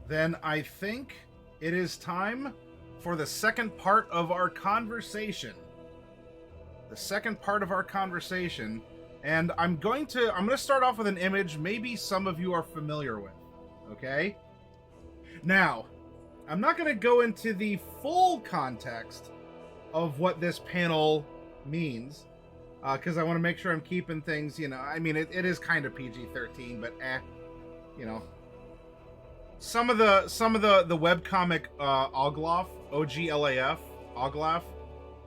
then I think it is time for the second part of our conversation. The second part of our conversation, and I'm going to start off with an image maybe some of you are familiar with. Okay? Now, I'm not going to go into the full context of what this panel means, because I want to make sure I'm keeping things, I mean, it is kind of PG-13, but you know, some of the webcomic Oglaf, OGLAF, Oglaf,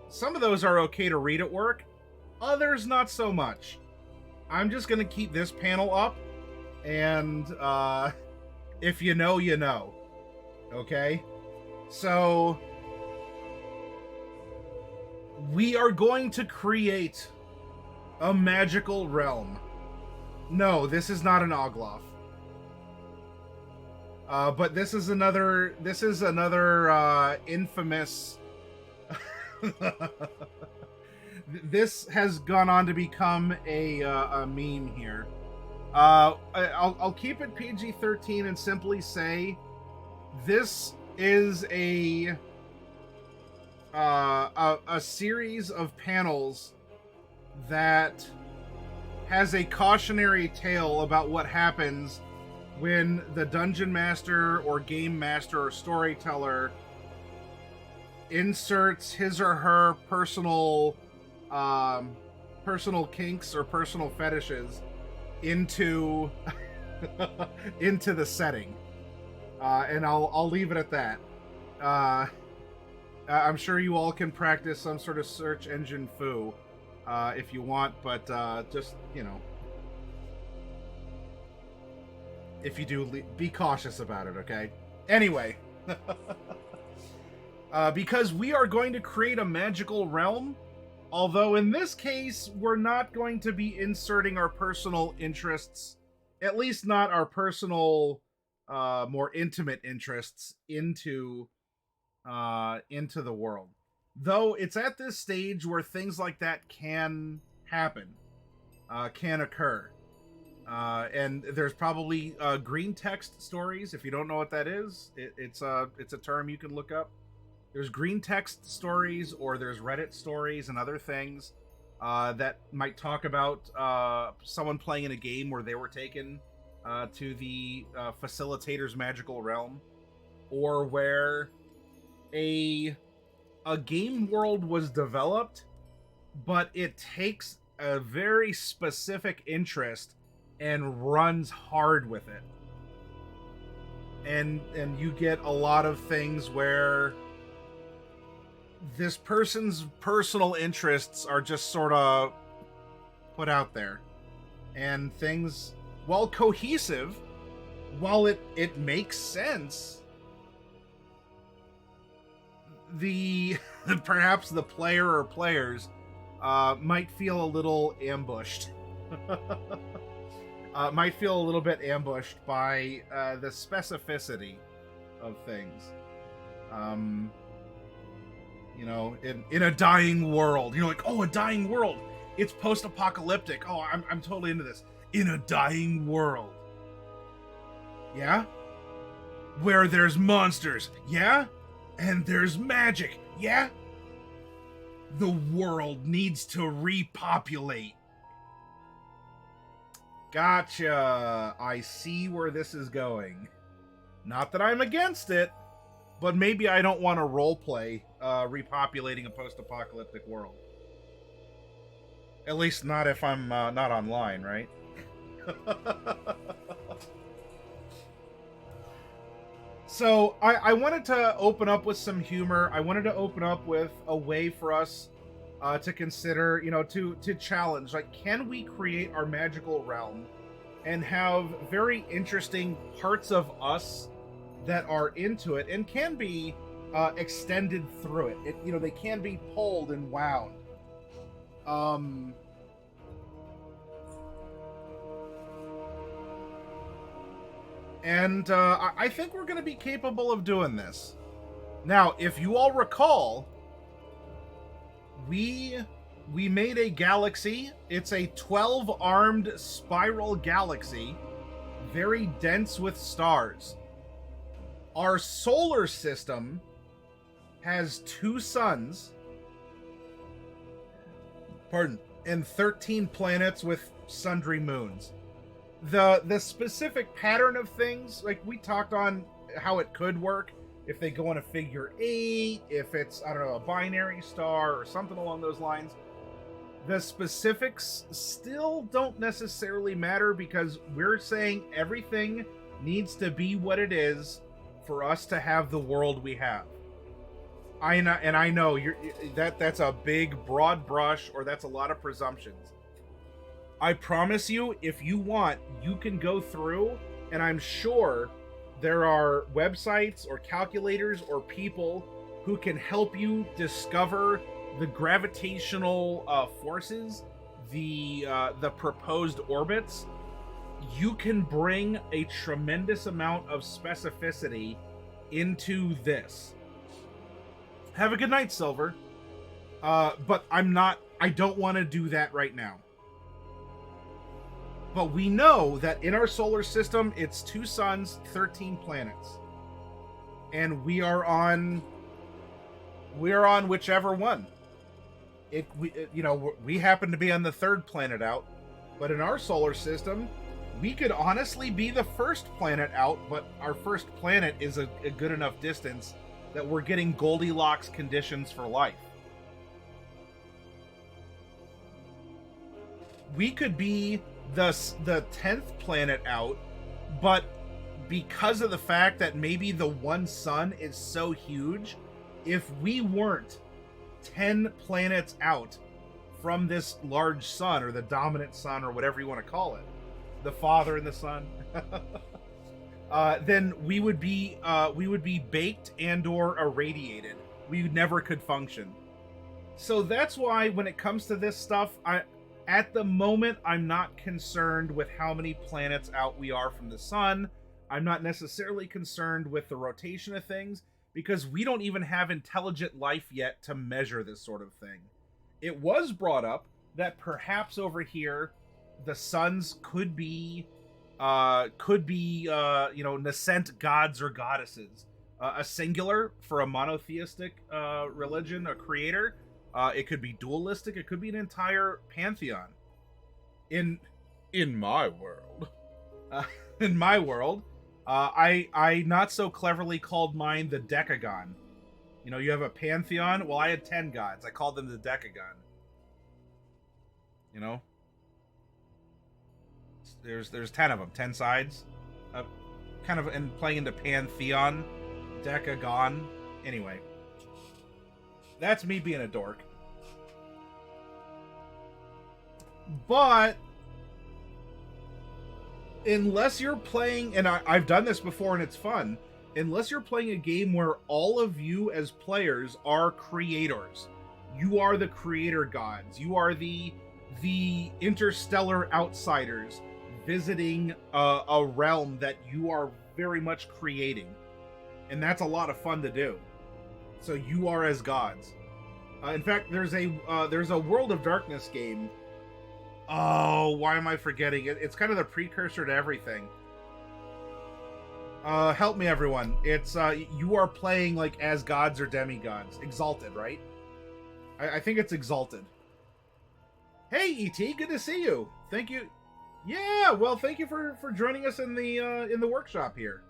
some of those are okay to read at work, others not so much. I'm just going to keep this panel up, and if you know, you know. Okay? So, we are going to create a magical realm. No, this is not an Oglaf. But this is another infamous. This has gone on to become a meme here. I'll keep it PG-13 and simply say this is a series of panels that has a cautionary tale about what happens when the dungeon master or game master or storyteller inserts his or her personal kinks or personal fetishes into into the setting, and I'll leave it at that. I'm sure you all can practice some sort of search engine foo if you want, but just if you do, be cautious about it, okay? Anyway, because we are going to create a magical realm, although in this case, we're not going to be inserting our personal interests, at least not our personal, more intimate interests, into the world. Though it's at this stage where things like that can happen, can occur. And there's probably green text stories. If you don't know what that is, it's a term you can look up. There's green text stories, or there's Reddit stories and other things that might talk about someone playing in a game where they were taken to the facilitator's magical realm, or where a game world was developed, but it takes a very specific interest and runs hard with it, and you get a lot of things where this person's personal interests are just sort of put out there, and things, while cohesive, while it makes sense, the perhaps the player or players might feel a little ambushed. Might feel a little bit ambushed by the specificity of things. In a dying world, you're like, oh, a dying world. It's post-apocalyptic. Oh, I'm totally into this. In a dying world. Yeah? Where there's monsters. Yeah? And there's magic. Yeah? The world needs to repopulate. Gotcha. I see where this is going. Not that I'm against it, but maybe I don't want to roleplay repopulating a post-apocalyptic world. At least not if I'm not online, right? So I wanted to open up with some humor. I wanted to open up with a way for us to consider, to challenge, like, can we create our magical realm and have very interesting parts of us that are into it and can be extended through it. They can be pulled and wound. And I think we're going to be capable of doing this. Now, if you all recall, we made a galaxy. It's a 12-armed spiral galaxy, very dense with stars. Our solar system has 2 suns, and 13 planets with sundry moons. The specific pattern of things, like we talked on how it could work if they go on a figure 8, if it's, I don't know, a binary star or something along those lines. The specifics still don't necessarily matter because we're saying everything needs to be what it is for us to have the world we have. I know that's a big broad brush, or that's a lot of presumptions. I promise you, if you want, you can go through, and I'm sure there are websites or calculators or people who can help you discover the gravitational forces, the proposed orbits. You can bring a tremendous amount of specificity into this. Have a good night, Silver. But I don't want to do that right now. But we know that in our solar system, it's 2 suns, 13 planets. And we are on whichever one. We happen to be on the 3rd planet out, but in our solar system, we could honestly be the 1st planet out, but our 1st planet is a good enough distance that we're getting Goldilocks conditions for life. We could be the 10th planet out, but because of the fact that maybe the one sun is so huge, if we weren't 10 planets out from this large sun, or the dominant sun, or whatever you want to call it, the father and the son, then we would be baked and or irradiated. We never could function. So that's why when it comes to this stuff, at the moment, I'm not concerned with how many planets out we are from the sun. I'm not necessarily concerned with the rotation of things, because we don't even have intelligent life yet to measure this sort of thing. It was brought up that perhaps over here, the suns could be nascent gods or goddesses. A singular for a monotheistic religion, a creator. It could be dualistic. It could be an entire pantheon. In my world, I not so cleverly called mine the Decagon. You have a pantheon. Well, I had 10 gods. I called them the Decagon. There's 10 of them, 10 sides, kind of, and playing into pantheon, Decagon. Anyway, that's me being a dork. But unless you're playing, and I've done this before and it's fun, unless you're playing a game where all of you as players are creators, you are the creator gods, you are the interstellar outsiders visiting a realm that you are very much creating, and that's a lot of fun to do. So you are as gods. In fact, there's a World of Darkness game. Oh, why am I forgetting it? It's kind of the precursor to everything. Help me, everyone. It's you are playing like as gods or demigods. Exalted, right? I think it's Exalted. Hey, E.T., good to see you. Thank you. Yeah, well, thank you for joining us in the workshop here.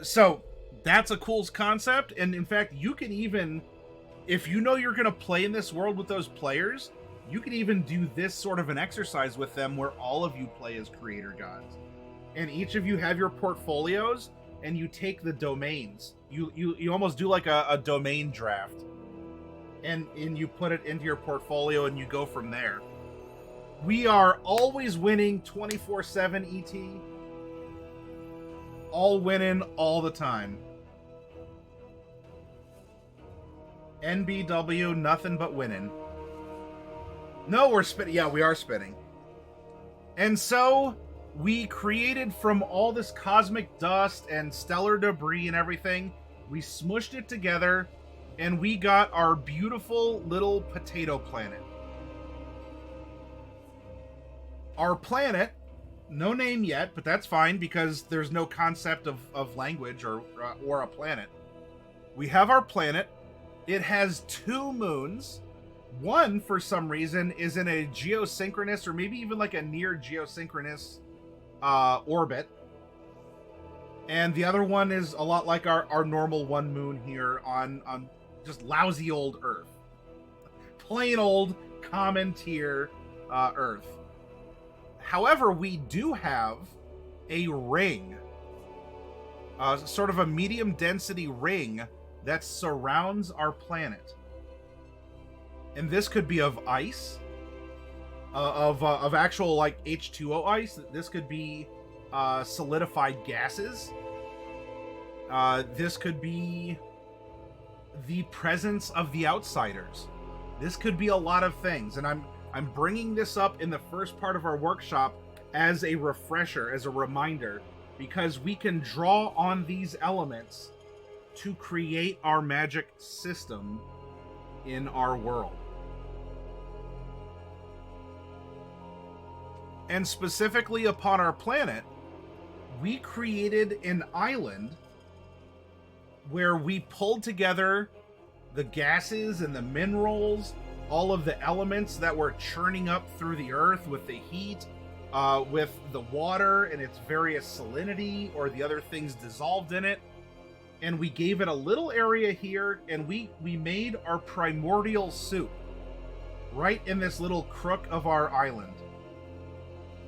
So that's a cool concept, and in fact, you can even, if you know you're going to play in this world with those players, you can even do this sort of an exercise with them where all of you play as creator gods, and each of you have your portfolios, and you take the domains. You almost do like a domain draft, and you put it into your portfolio, and you go from there. We are always winning 24/7, ET. All winning all the time. NBW, nothing but winning. No, we're spinning. Yeah, we are spinning. And so we created from all this cosmic dust and stellar debris and everything, we smushed it together, and we got our beautiful little potato planet. Our planet No name yet, but that's fine because there's no concept of language or a planet. We have our planet. It has 2 moons. One, for some reason, is in a geosynchronous or maybe even like a near geosynchronous orbit. And the other one is a lot like our normal one moon here on just lousy old Earth. Plain old common tier Earth. However, we do have a ring, sort of a medium density ring that surrounds our planet. And this could be of ice, of actual like H2O ice. This could be solidified gases. This could be the presence of the outsiders. This could be a lot of things, and I'm bringing this up in the first part of our workshop as a refresher, as a reminder, because we can draw on these elements to create our magic system in our world. And specifically upon our planet, we created an island where we pulled together the gases and the minerals, all of the elements that were churning up through the earth with the heat, with the water and its various salinity or the other things dissolved in it. And we gave it a little area here, and we made our primordial soup right in this little crook of our island.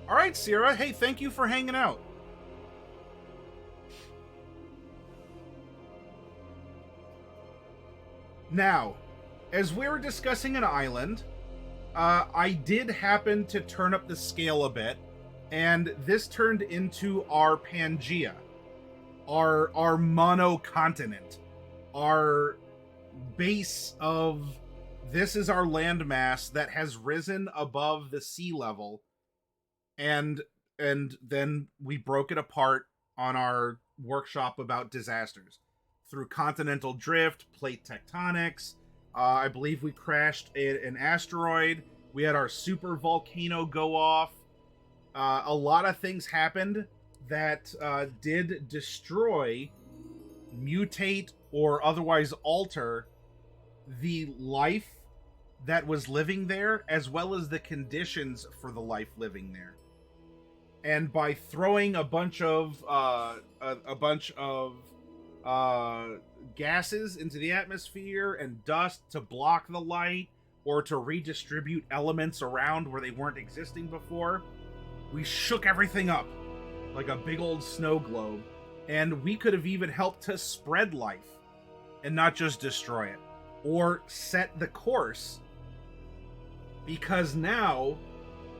All right, Sierra, hey, thank you for hanging out. Now, as we were discussing an island, I did happen to turn up the scale a bit, and this turned into our Pangea, our monocontinent, our base of this is our landmass that has risen above the sea level, and then we broke it apart on our workshop about disasters through continental drift, plate tectonics. I believe we crashed an asteroid. We had our super volcano go off. A lot of things happened that did destroy, mutate, or otherwise alter the life that was living there, as well as the conditions for the life living there. And by throwing a bunch of gases into the atmosphere and dust to block the light or to redistribute elements around where they weren't existing before, we shook everything up like a big old snow globe, and we could have even helped to spread life and not just destroy it or set the course, because now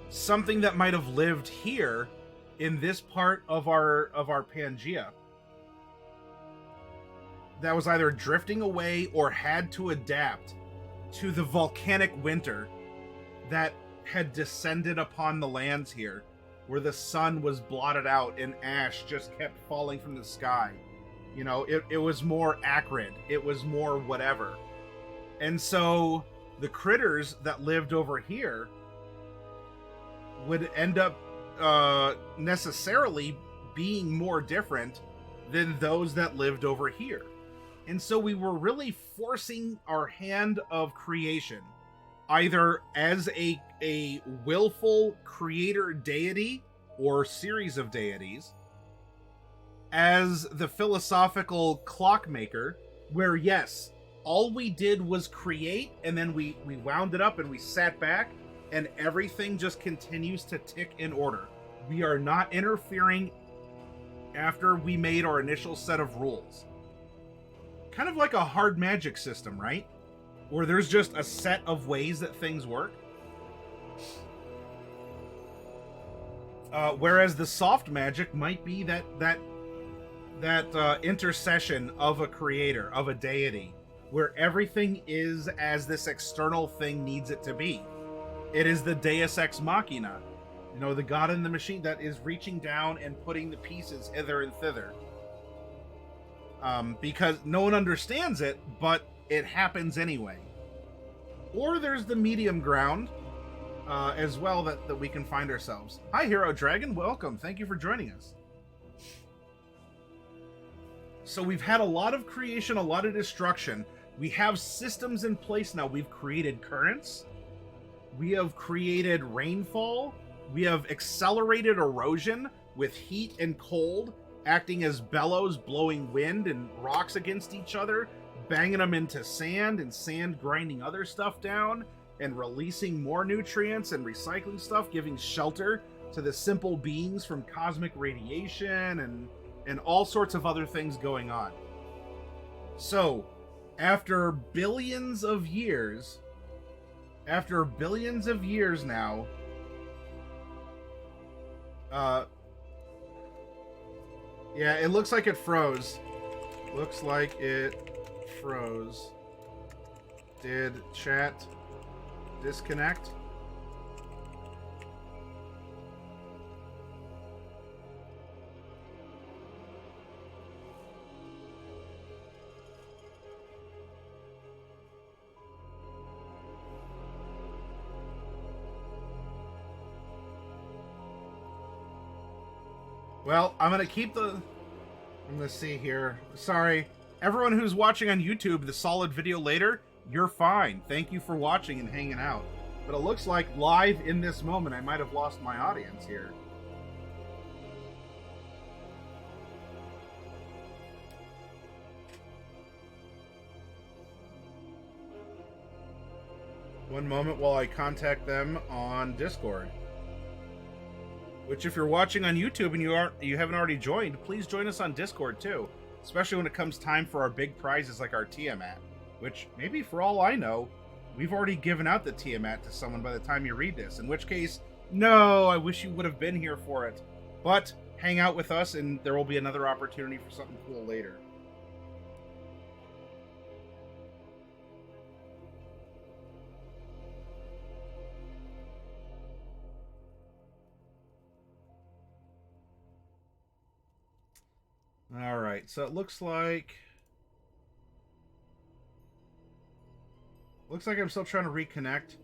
something that might have lived here in this part of our Pangea that was either drifting away or had to adapt to the volcanic winter that had descended upon the lands here, where the sun was blotted out and ash just kept falling from the sky. You know, it was more acrid. It was more whatever. And so the critters that lived over here would end up necessarily being more different than those that lived over here. And so we were really forcing our hand of creation, either as a willful creator deity or series of deities, as the philosophical clockmaker, where yes, all we did was create, and then we wound it up and we sat back, and everything just continues to tick in order. We are not interfering after we made our initial set of rules. Kind of like a hard magic system, right? Where there's just a set of ways that things work. Whereas the soft magic might be that intercession of a creator, of a deity, where everything is as this external thing needs it to be. It is the Deus Ex Machina, you know, the God in the machine that is reaching down and putting the pieces hither and thither. Because no one understands it, but it happens anyway. Or there's the medium ground, as well that we can find ourselves. Hi, Hero Dragon. Welcome. Thank you for joining us. So we've had a lot of creation, a lot of destruction. We have systems in place now. We've created currents. We have created rainfall. We have accelerated erosion with heat and cold acting as bellows, blowing wind and rocks against each other, banging them into sand, and sand grinding other stuff down, and releasing more nutrients and recycling stuff, giving shelter to the simple beings from cosmic radiation and all sorts of other things going on. So, after billions of years now, yeah, it looks like it froze. Looks like it froze. Did chat disconnect? Well, I'm gonna see here. Sorry. Everyone who's watching on YouTube, the solid video later, you're fine. Thank you for watching and hanging out. But it looks like live in this moment, I might have lost my audience here. One moment while I contact them on Discord. Which, if you're watching on YouTube and you haven't already joined, please join us on Discord too. Especially when it comes time for our big prizes like our Tiamat. Which, maybe for all I know, we've already given out the Tiamat to someone by the time you read this. In which case, no, I wish you would have been here for it. But hang out with us and there will be another opportunity for something cool later. Alright, so it looks like I'm still trying to reconnect.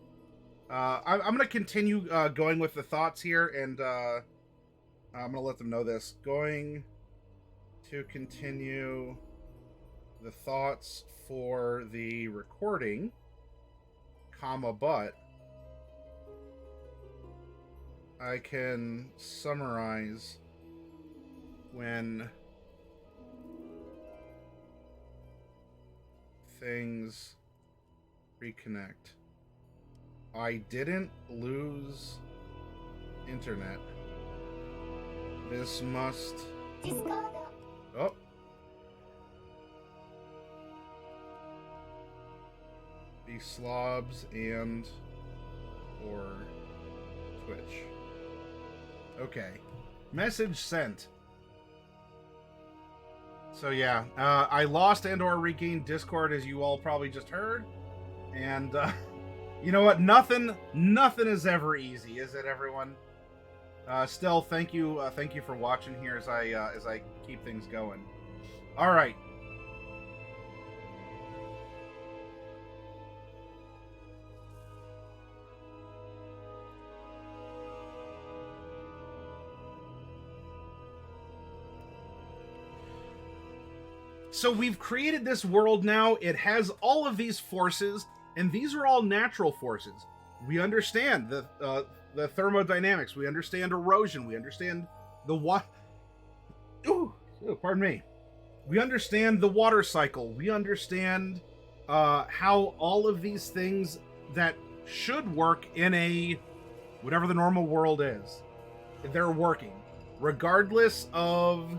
I'm going to continue going with the thoughts here, and I'm going to let them know this. Going to continue the thoughts for the recording, comma, but I can summarize when things reconnect. I didn't lose internet. This must... Oh. Be slobs and or Twitch. Okay. Message sent. So yeah, I lost and or regained Discord, as you all probably just heard. And you know what? Nothing is ever easy, is it, everyone? Still, thank you for watching here as I keep things going. All right. So we've created this world now. It has all of these forces, and these are all natural forces. We understand the thermodynamics. We understand erosion. We understand the pardon me. We understand the water cycle. We understand how all of these things that should work in a whatever the normal world is, they're working, regardless of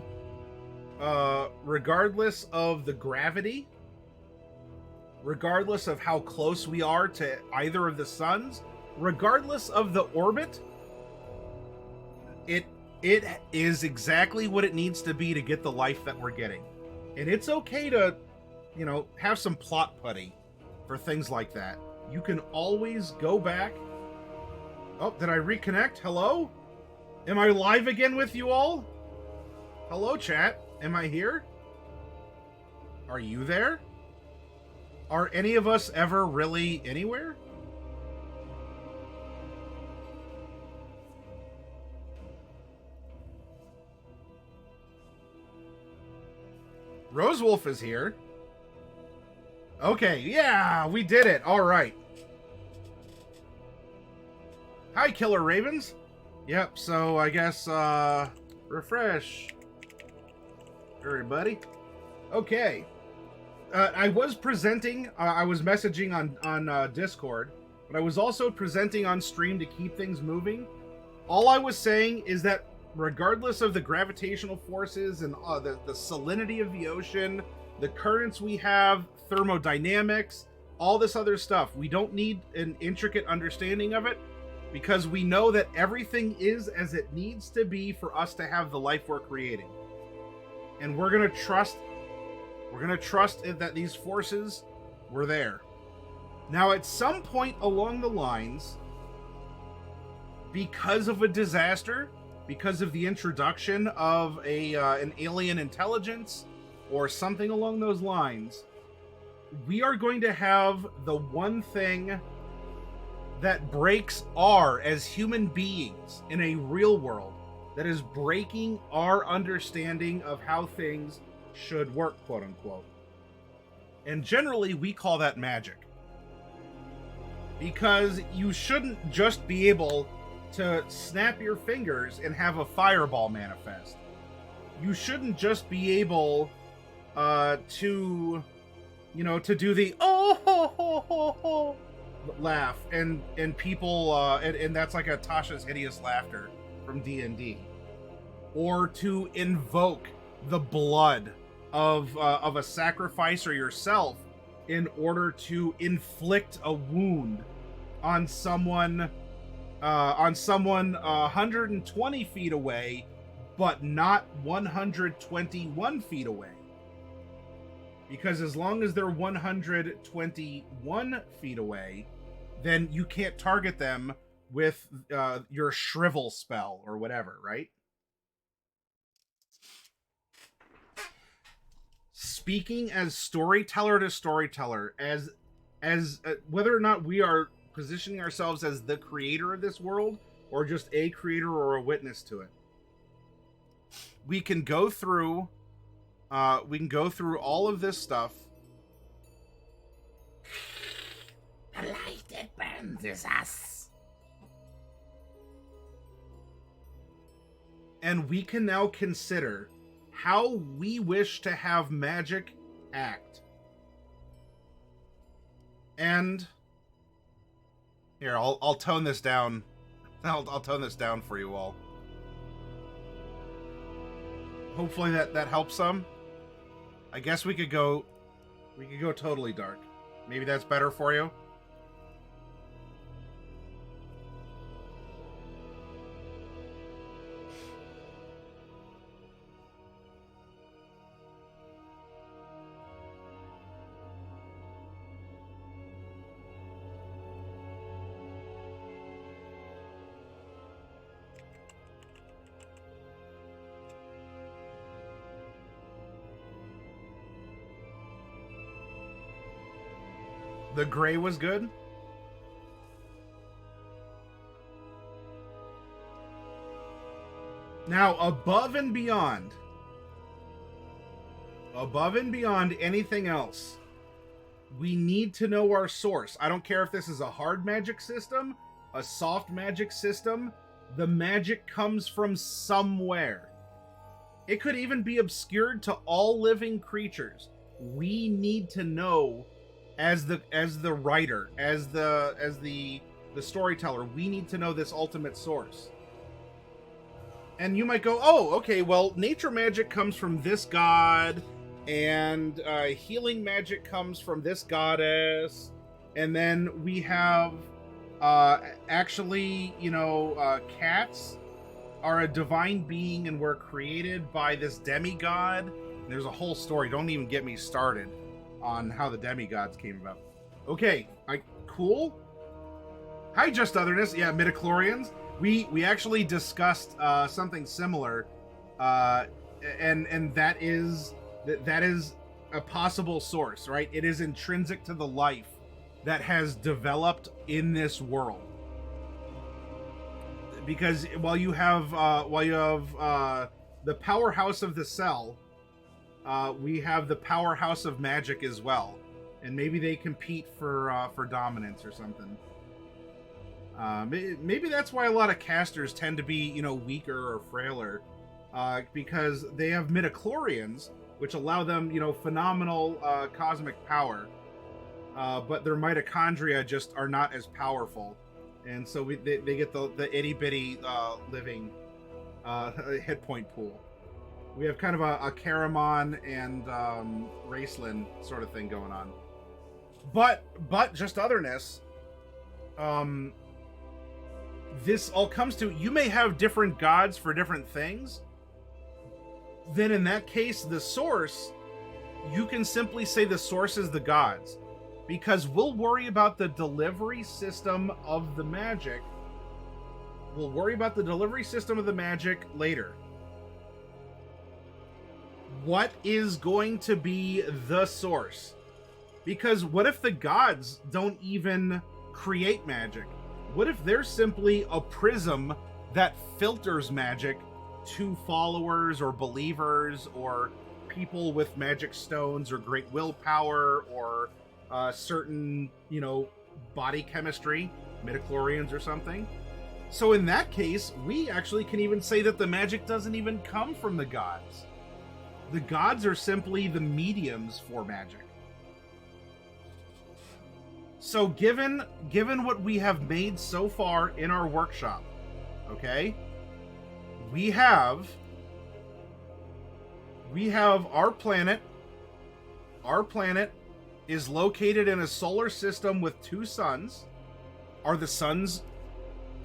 the gravity, regardless of how close we are to either of the suns, regardless of the orbit. It is exactly what it needs to be to get the life that we're getting. And it's okay to, you know, have some plot putty for things like that. You can always go back. Oh, did I reconnect? Hello? Am I live again with you all? Hello, chat. Am I here? Are you there? Are any of us ever really anywhere? Rosewolf is here. Okay, yeah, we did it. All right. Hi, Killer Ravens. Yep, so I guess, refresh. Everybody. Okay. I was presenting, I was messaging on Discord, but I was also presenting on stream to keep things moving. All I was saying is that regardless of the gravitational forces and the salinity of the ocean, the currents we have, thermodynamics, all this other stuff, we don't need an intricate understanding of it because we know that everything is as it needs to be for us to have the life we're creating. And we're going to trust that these forces were there. Now, at some point along the lines, because of a disaster, because of the introduction of an alien intelligence or something along those lines, we are going to have the one thing that breaks as human beings in a real world, that is breaking our understanding of how things should work, quote unquote. And generally, we call that magic. Because you shouldn't just be able to snap your fingers and have a fireball manifest. You shouldn't just be able to do the oh ho ho ho ho laugh and people and that's like a Tasha's Hideous Laughter from D&D, or to invoke the blood of a sacrificer yourself in order to inflict a wound on someone 120 feet away, but not 121 feet away. Because as long as they're 121 feet away, then you can't target them with your shrivel spell or whatever, right? Speaking as storyteller to storyteller, as whether or not we are positioning ourselves as the creator of this world or just a creator or a witness to it, we can go through all of this stuff. The light that burns is us. And we can now consider how we wish to have magic act. And here, I'll tone this down. I'll tone this down for you all. Hopefully that helps some. I guess we could go totally dark. Maybe that's better for you. The gray was good. Now, above and beyond anything else, we need to know our source. I don't care if this is a hard magic system, a soft magic system. The magic comes from somewhere. It could even be obscured to all living creatures. We need to know, as the writer, as the storyteller, we need to know this ultimate source. And you might go, oh, okay, well, nature magic comes from this god, and healing magic comes from this goddess, and then we have cats are a divine being and were created by this demigod. And there's a whole story. Don't even get me started on how the demigods came about. Okay, cool. Hi, Just Otherness. Yeah, midichlorians. We actually discussed something similar, and that is a possible source, right? It is intrinsic to the life that has developed in this world. Because while you have the powerhouse of the cell, we have the powerhouse of magic as well, and maybe they compete for dominance or something. Maybe that's why a lot of casters tend to be, you know, weaker or frailer, because they have midichlorians, which allow them, you know, phenomenal cosmic power, but their mitochondria just are not as powerful, and so they get the itty bitty living hit point pool. We have kind of a Karamon and Raceland sort of thing going on, but just otherness. This all comes to, you may have different gods for different things. Then in that case, the source, you can simply say the source is the gods, because we'll worry about the delivery system of the magic. We'll worry about the delivery system of the magic later. What is going to be the source? Because what if the gods don't even create magic? What if they're simply a prism that filters magic to followers or believers or people with magic stones or great willpower or certain, you know, body chemistry, midichlorians or something? So in that case, we actually can even say that the magic doesn't even come from the gods. The gods are simply the mediums for magic. So given what we have made so far in our workshop, okay, we have our planet. Our planet is located in a solar system with 2 suns. Are the suns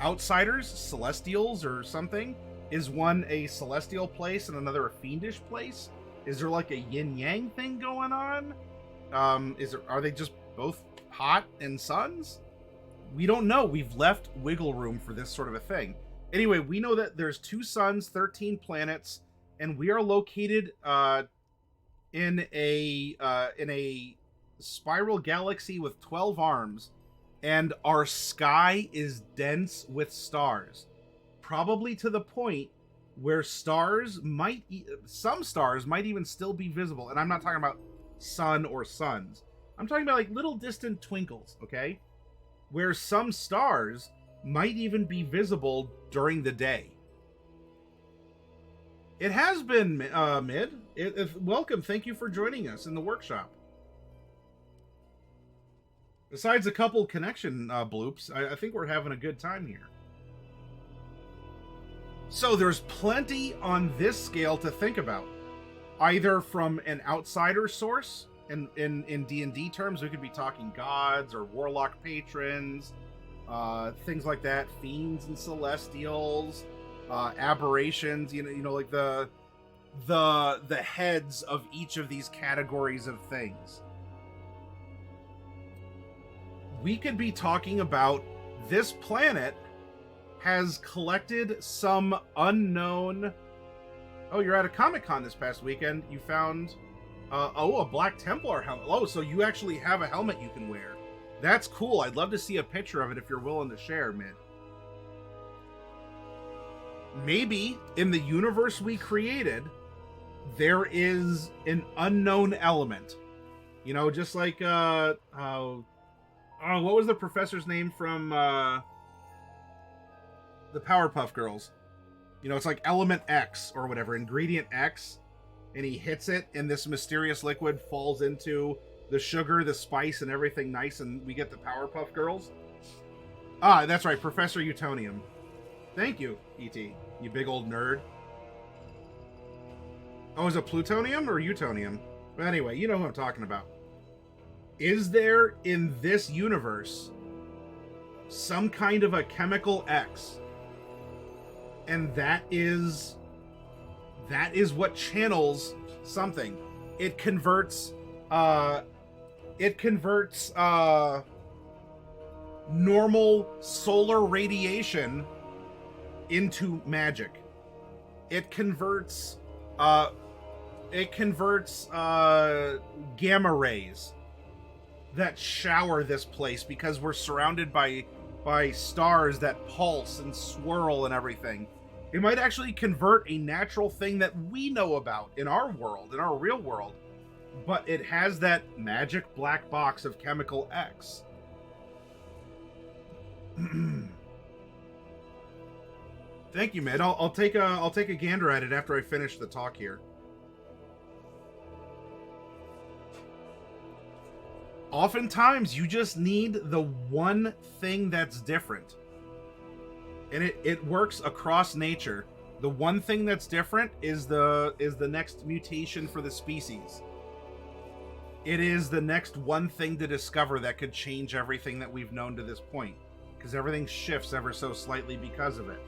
outsiders, celestials, or something? Is one a celestial place and another a fiendish place? Is there like a yin-yang thing going on? Are they just both hot and suns? We don't know. We've left wiggle room for this sort of a thing. Anyway, we know that there's 2 suns, 13 planets, and we are located in a spiral galaxy with 12 arms, and our sky is dense with stars, probably to the point where some stars might even still be visible. And I'm not talking about sun or suns. I'm talking about like little distant twinkles, okay? Where some stars might even be visible during the day. It has been, Mid. Welcome. Thank you for joining us in the workshop. Besides a couple connection bloops, I think we're having a good time here. So there's plenty on this scale to think about. Either from an outsider source, and in D&D terms, we could be talking gods or warlock patrons, things like that, fiends and celestials, aberrations, you know, like the heads of each of these categories of things. We could be talking about this planet has collected some unknown... Oh, you're at a Comic-Con this past weekend. You found a Black Templar helmet. Oh, so you actually have a helmet you can wear. That's cool. I'd love to see a picture of it if you're willing to share, Mid. Maybe in the universe we created, there is an unknown element. You know, just like what was the professor's name from the Powerpuff Girls? You know, it's like element X or whatever, ingredient X, and he hits it, and this mysterious liquid falls into the sugar, the spice, and everything nice, and we get the Powerpuff Girls. Ah, that's right, Professor Utonium. Thank you, E.T., you big old nerd. Oh, is it plutonium or utonium? But anyway, you know who I'm talking about. Is there in this universe some kind of a chemical X? And that is what channels something. It converts normal solar radiation into magic. It converts gamma rays that shower this place because we're surrounded by stars that pulse and swirl and everything. It might actually convert a natural thing that we know about in our world, in our real world, but it has that magic black box of chemical X. Thank you, Mid. I'll take a gander at it after I finish the talk here. Oftentimes, you just need the one thing that's different. And it works across nature. The one thing that's different is the next mutation for the species. It is the next one thing to discover that could change everything that we've known to this point, because everything shifts ever so slightly because of it.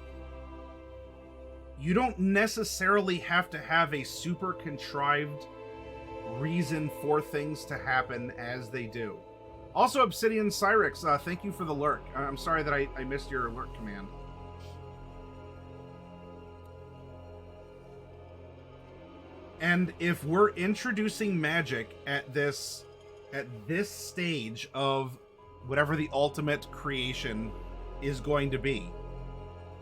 You don't necessarily have to have a super contrived reason for things to happen as they do. Also, Obsidian Cyrix, thank you for the lurk. I'm sorry that I missed your lurk command. And if we're introducing magic at this stage of whatever the ultimate creation is going to be,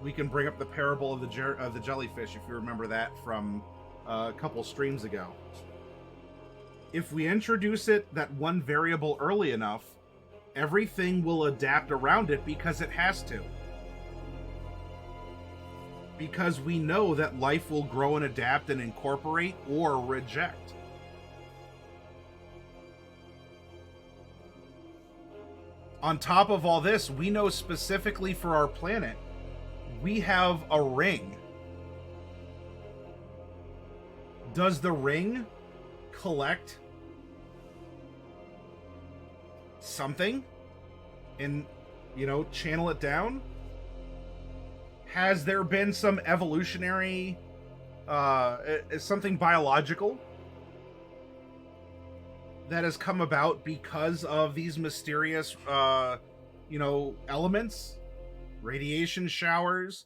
we can bring up the parable of the jellyfish, if you remember that from a couple streams ago. If we introduce it that one variable early enough, everything will adapt around it because it has to. Because we know that life will grow and adapt and incorporate or reject. On top of all this, we know specifically for our planet, we have a ring. Does the ring collect something and, channel it down? Has there been some evolutionary, something biological that has come about because of these mysterious, elements, radiation showers,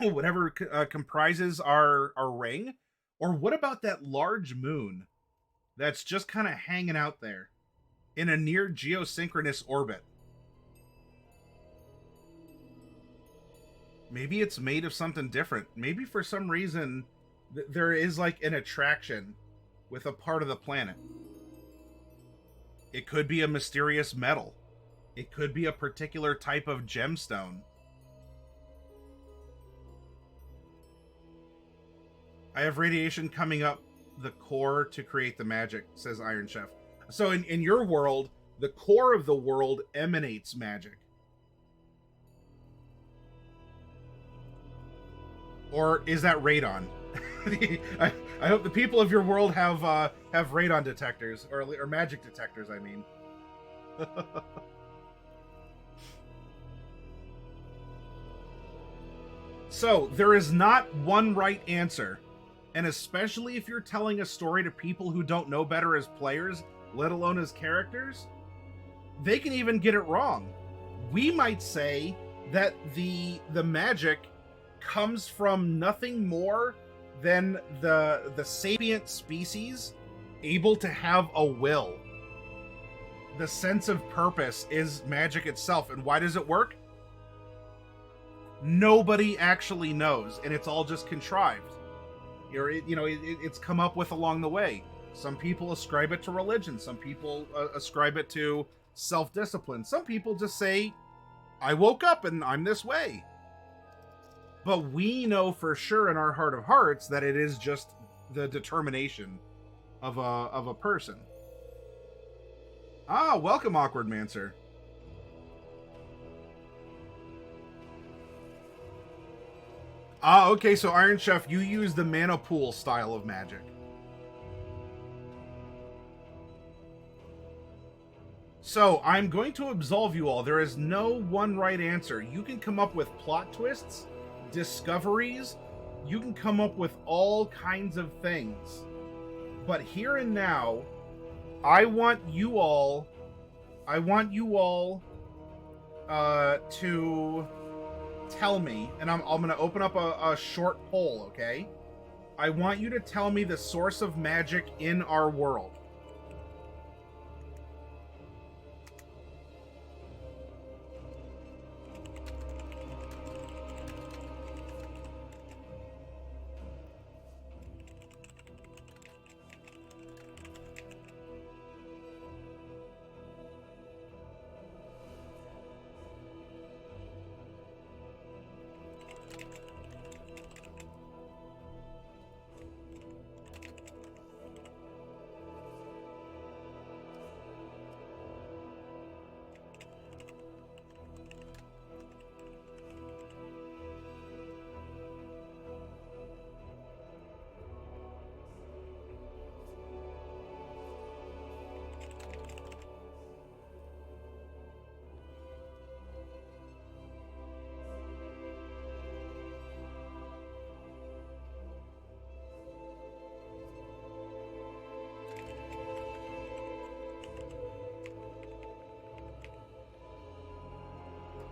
whatever comprises our ring? Or what about that large moon that's just kind of hanging out there in a near geosynchronous orbit? Maybe it's made of something different. Maybe for some reason there is like an attraction with a part of the planet. It could be a mysterious metal. It could be a particular type of gemstone. I have radiation coming up the core to create the magic, says Iron Chef. So in your world, the core of the world emanates magic. Or is that radon? I hope the people of your world have radon detectors, or magic detectors, I mean. So, there is not one right answer. And especially if you're telling a story to people who don't know better as players, let alone as characters, they can even get it wrong. We might say that the magic comes from nothing more than the sapient species able to have a will. The sense of purpose is magic itself. And why does it work? Nobody actually knows, and it's all just contrived. It's come up with along the way. Some people ascribe it to religion. Some people ascribe it to self-discipline. Some people just say, I woke up and I'm this way. But we know for sure in our heart of hearts that it is just the determination of a person. Ah, welcome, Awkward Mancer. Ah, okay, so Iron Chef, you use the mana pool style of magic. So, I'm going to absolve you all. There is no one right answer. You can come up with plot twists, discoveries, you can come up with all kinds of things. But here and now, I want you all to tell me, and I'm going to open up a short poll, okay? I want you to tell me the source of magic in our world.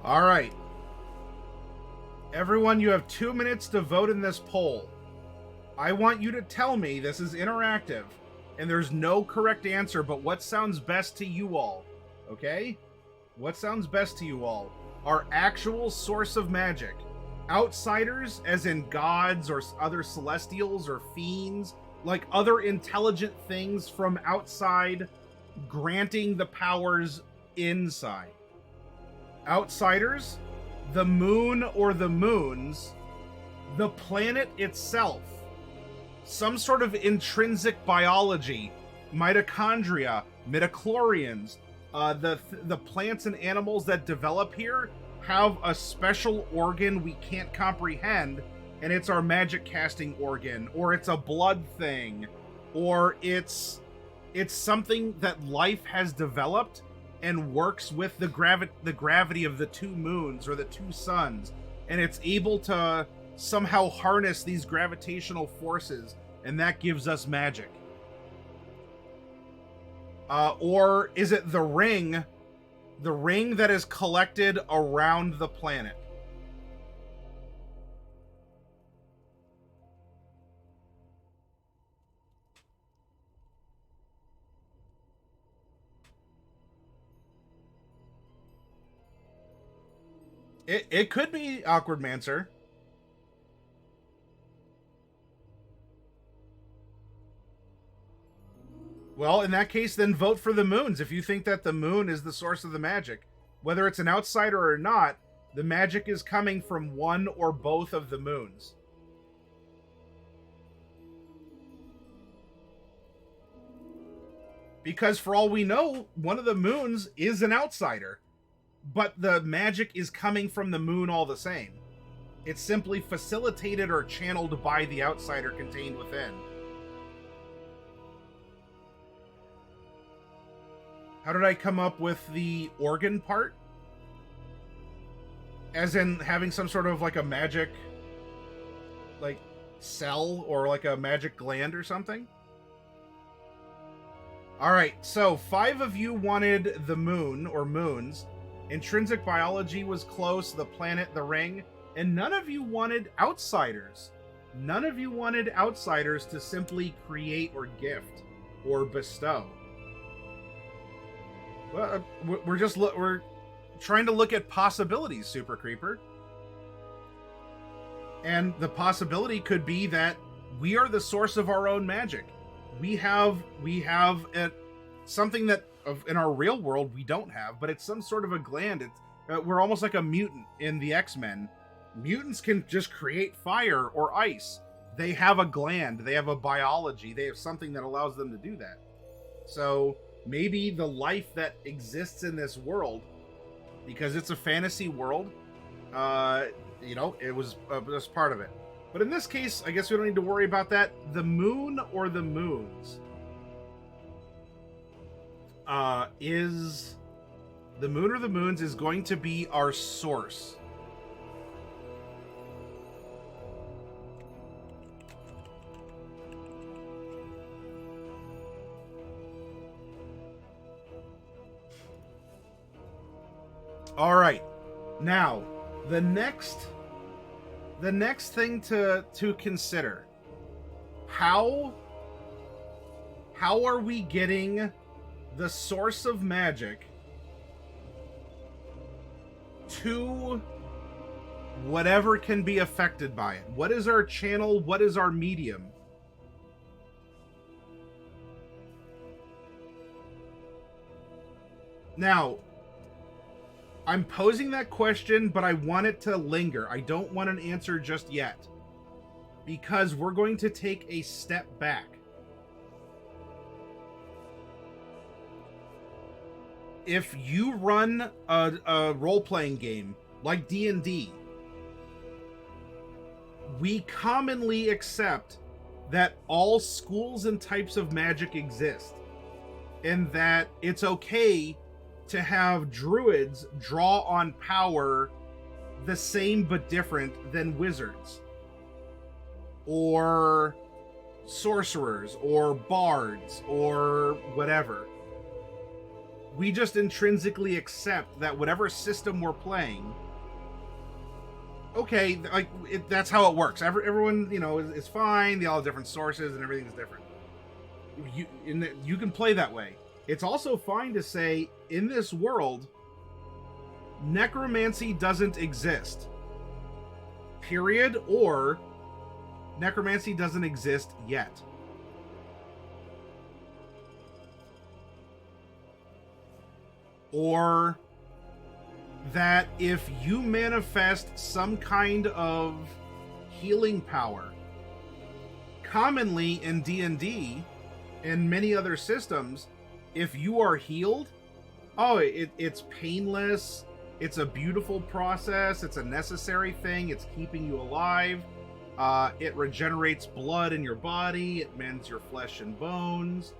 All right. Everyone, you have 2 minutes to vote in this poll. I want you to tell me, this is interactive, and there's no correct answer, but what sounds best to you all, okay? What sounds best to you all? Our actual source of magic. Outsiders, as in gods or other celestials or fiends, like other intelligent things from outside, granting the powers inside. Outsiders, the moon or the moons, the planet itself, some sort of intrinsic biology, mitochondria, midichlorians, the plants and animals that develop here have a special organ we can't comprehend, and it's our magic casting organ, or it's a blood thing, or it's something that life has developed and works with the gravity of the two moons or the two suns, and it's able to somehow harness these gravitational forces, and that gives us magic. Or is it the ring that is collected around the planet? It could be Awkward Mancer. Well, in that case, then vote for the moons if you think that the moon is the source of the magic. Whether it's an outsider or not, the magic is coming from one or both of the moons. Because for all we know, one of the moons is an outsider, but the magic is coming from the moon all the same. It's simply facilitated or channeled by the outsider contained within. How did I come up with the organ part? As in having some sort of like a magic, like, cell or like a magic gland or something? Alright, so 5 of you wanted the moon or moons. Intrinsic biology was close, the planet, the ring, and none of you wanted outsiders. None of you wanted outsiders to simply create or gift or bestow. Well, we're trying to look at possibilities, Super Creeper. And the possibility could be that we are the source of our own magic. We have something that in our real world we don't have, but it's some sort of a gland. We're almost like a mutant in the X-Men. Mutants can just create fire or ice. They have a gland. They have a biology. They have something that allows them to do that. So maybe the life that exists in this world, because it's a fantasy world, it was part of it. But in this case, I guess we don't need to worry about that. The moon or the moons is going to be our source. All right. Now, the next thing to consider. How are we getting the source of magic to whatever can be affected by it? What is our channel? What is our medium? Now, I'm posing that question, but I want it to linger. I don't want an answer just yet, because we're going to take a step back. If you run a role-playing game like D&D, we commonly accept that all schools and types of magic exist, and that it's okay to have druids draw on power the same but different than wizards, or sorcerers, or bards, or whatever. We just intrinsically accept that whatever system we're playing, okay, like that's how it works. Everyone, is fine. They all have different sources and everything's different. You can play that way. It's also fine to say, in this world, necromancy doesn't exist. Period. Or necromancy doesn't exist yet. Or that if you manifest some kind of healing power, commonly in D&D and many other systems, if you are healed, it's painless, it's a beautiful process, it's a necessary thing, it's keeping you alive, it regenerates blood in your body, it mends your flesh and bones.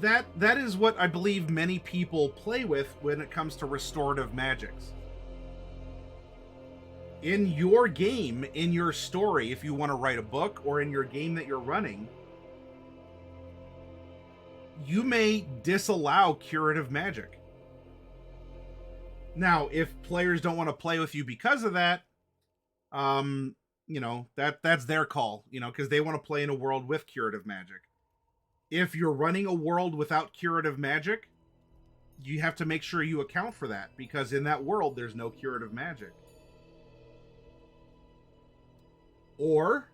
That is what I believe many people play with when it comes to restorative magics. In your game, in your story, if you want to write a book, or in your game that you're running, you may disallow curative magic. Now, if players don't want to play with you because of that, that's their call, because they want to play in a world with curative magic. If you're running a world without curative magic, you have to make sure you account for that, because in that world, there's no curative magic. Or,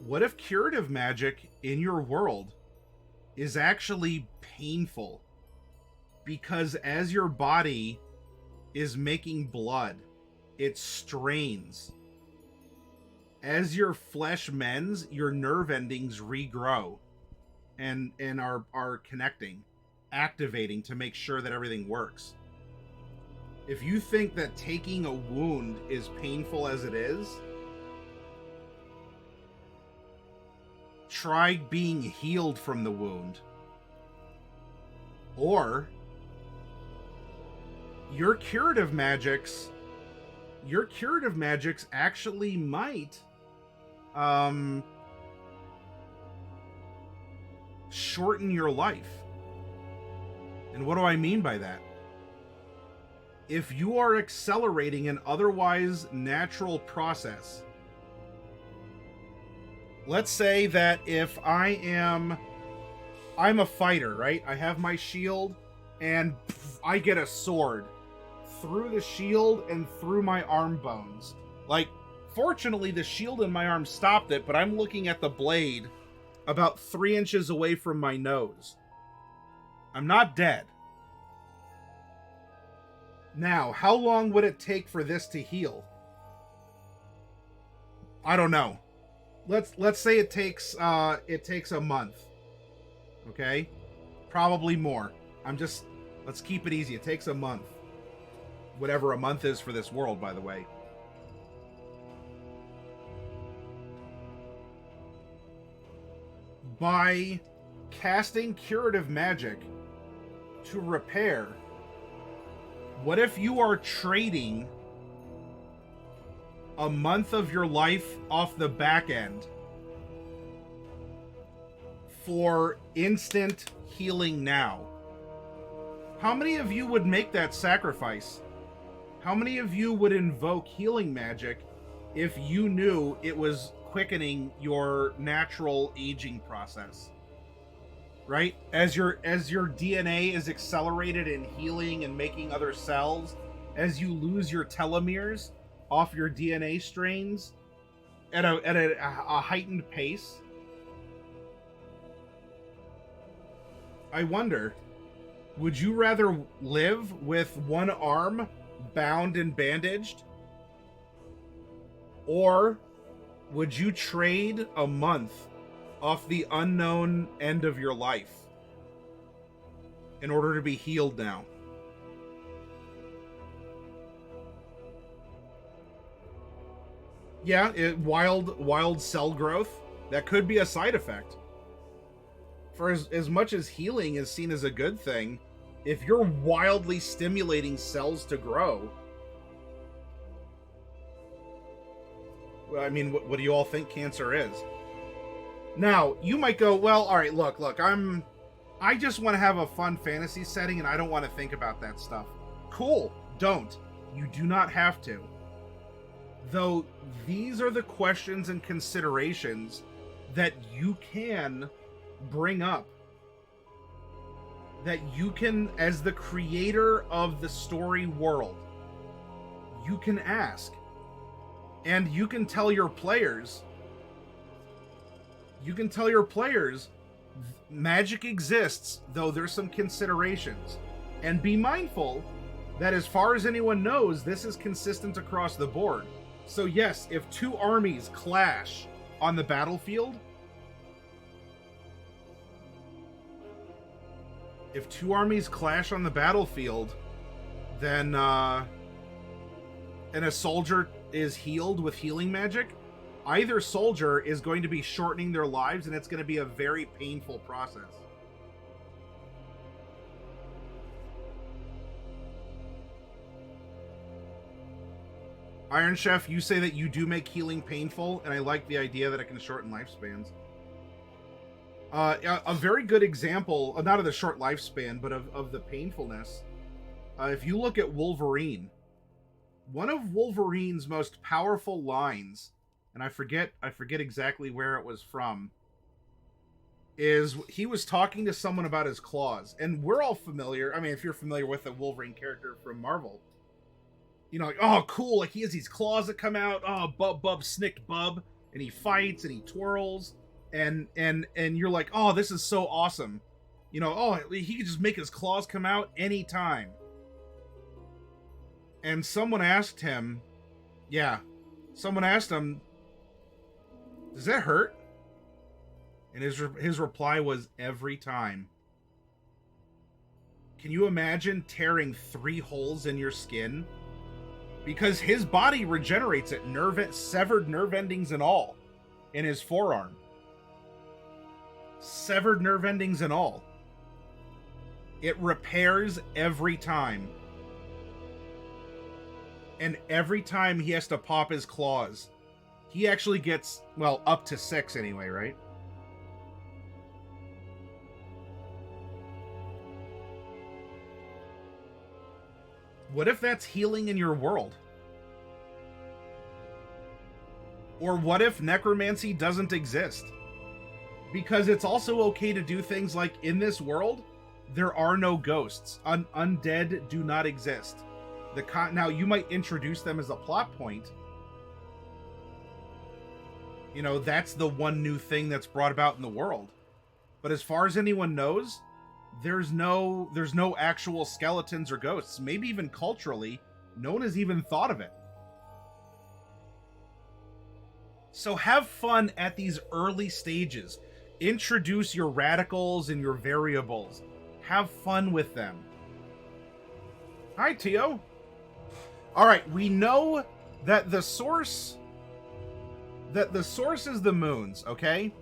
what if curative magic in your world is actually painful? Because as your body is making blood, it strains. As your flesh mends, your nerve endings regrow and are connecting, activating to make sure that everything works. If you think that taking a wound is painful as it is, try being healed from the wound. Or your curative magics actually might shorten your life. And what do I mean by that? If you are accelerating an otherwise natural process, let's say that if I'm a fighter, right? I have my shield and I get a sword through the shield and through my arm bones. Like, fortunately, the shield in my arm stopped it, but I'm looking at the blade about 3 inches away from my nose. I'm not dead. Now, how long would it take for this to heal? I don't know. Let's say it takes a month. Okay? Probably more. Let's keep it easy. It takes a month. Whatever a month is for this world, by the way. By casting curative magic to repair, what if you are trading a month of your life off the back end for instant healing now? How many of you would make that sacrifice? How many of you would invoke healing magic if you knew it was quickening your natural aging process? Right? As your DNA is accelerated in healing and making other cells, as you lose your telomeres off your DNA strains at a heightened pace, I wonder, would you rather live with one arm bound and bandaged, or would you trade a month off the unknown end of your life in order to be healed now? Yeah, wild cell growth, that could be a side effect. For as much as healing is seen as a good thing, if you're wildly stimulating cells to grow, well, I mean, what do you all think cancer is? Now, you might go, well, all right, look, I just want to have a fun fantasy setting and I don't want to think about that stuff. Cool, don't. You do not have to. Though, these are the questions and considerations that you can bring up. That you can, as the creator of the story world, you can ask. And you can tell your players, magic exists, though there's some considerations. And be mindful that as far as anyone knows, this is consistent across the board. So yes, if two armies clash on the battlefield, then and a soldier is healed with healing magic, either soldier is going to be shortening their lives, and it's going to be a very painful process. Iron Chef, you say that you do make healing painful, and I like the idea that it can shorten lifespans. A very good example, not of the short lifespan, but of the painfulness. If you look at Wolverine, one of Wolverine's most powerful lines, and I forget exactly where it was from, is he was talking to someone about his claws. And we're all familiar, I mean, if you're familiar with the Wolverine character from Marvel, you know, like, oh, cool, like he has these claws that come out, oh, bub, snicked bub, and he fights and he twirls, and you're like, oh, this is so awesome. You know, oh, he could just make his claws come out anytime. And someone asked him, does that hurt? And his reply was, every time. Can you imagine tearing 3 holes in your skin? Because his body regenerates it, severed nerve endings and all, in his forearm. Severed nerve endings and all. It repairs every time. And every time he has to pop his claws, he actually gets, well, up to 6 anyway, right? What if that's healing in your world? Or what if necromancy doesn't exist? Because it's also okay to do things like, in this world, there are no ghosts. Undead do not exist. Now, you might introduce them as a plot point. You know, that's the one new thing that's brought about in the world. But as far as anyone knows, there's no actual skeletons or ghosts. Maybe even culturally, no one has even thought of it. So have fun at these early stages. Introduce your radicals and your variables. Have fun with them. Hi, Tio. All right, we know that the source is the moons, okay?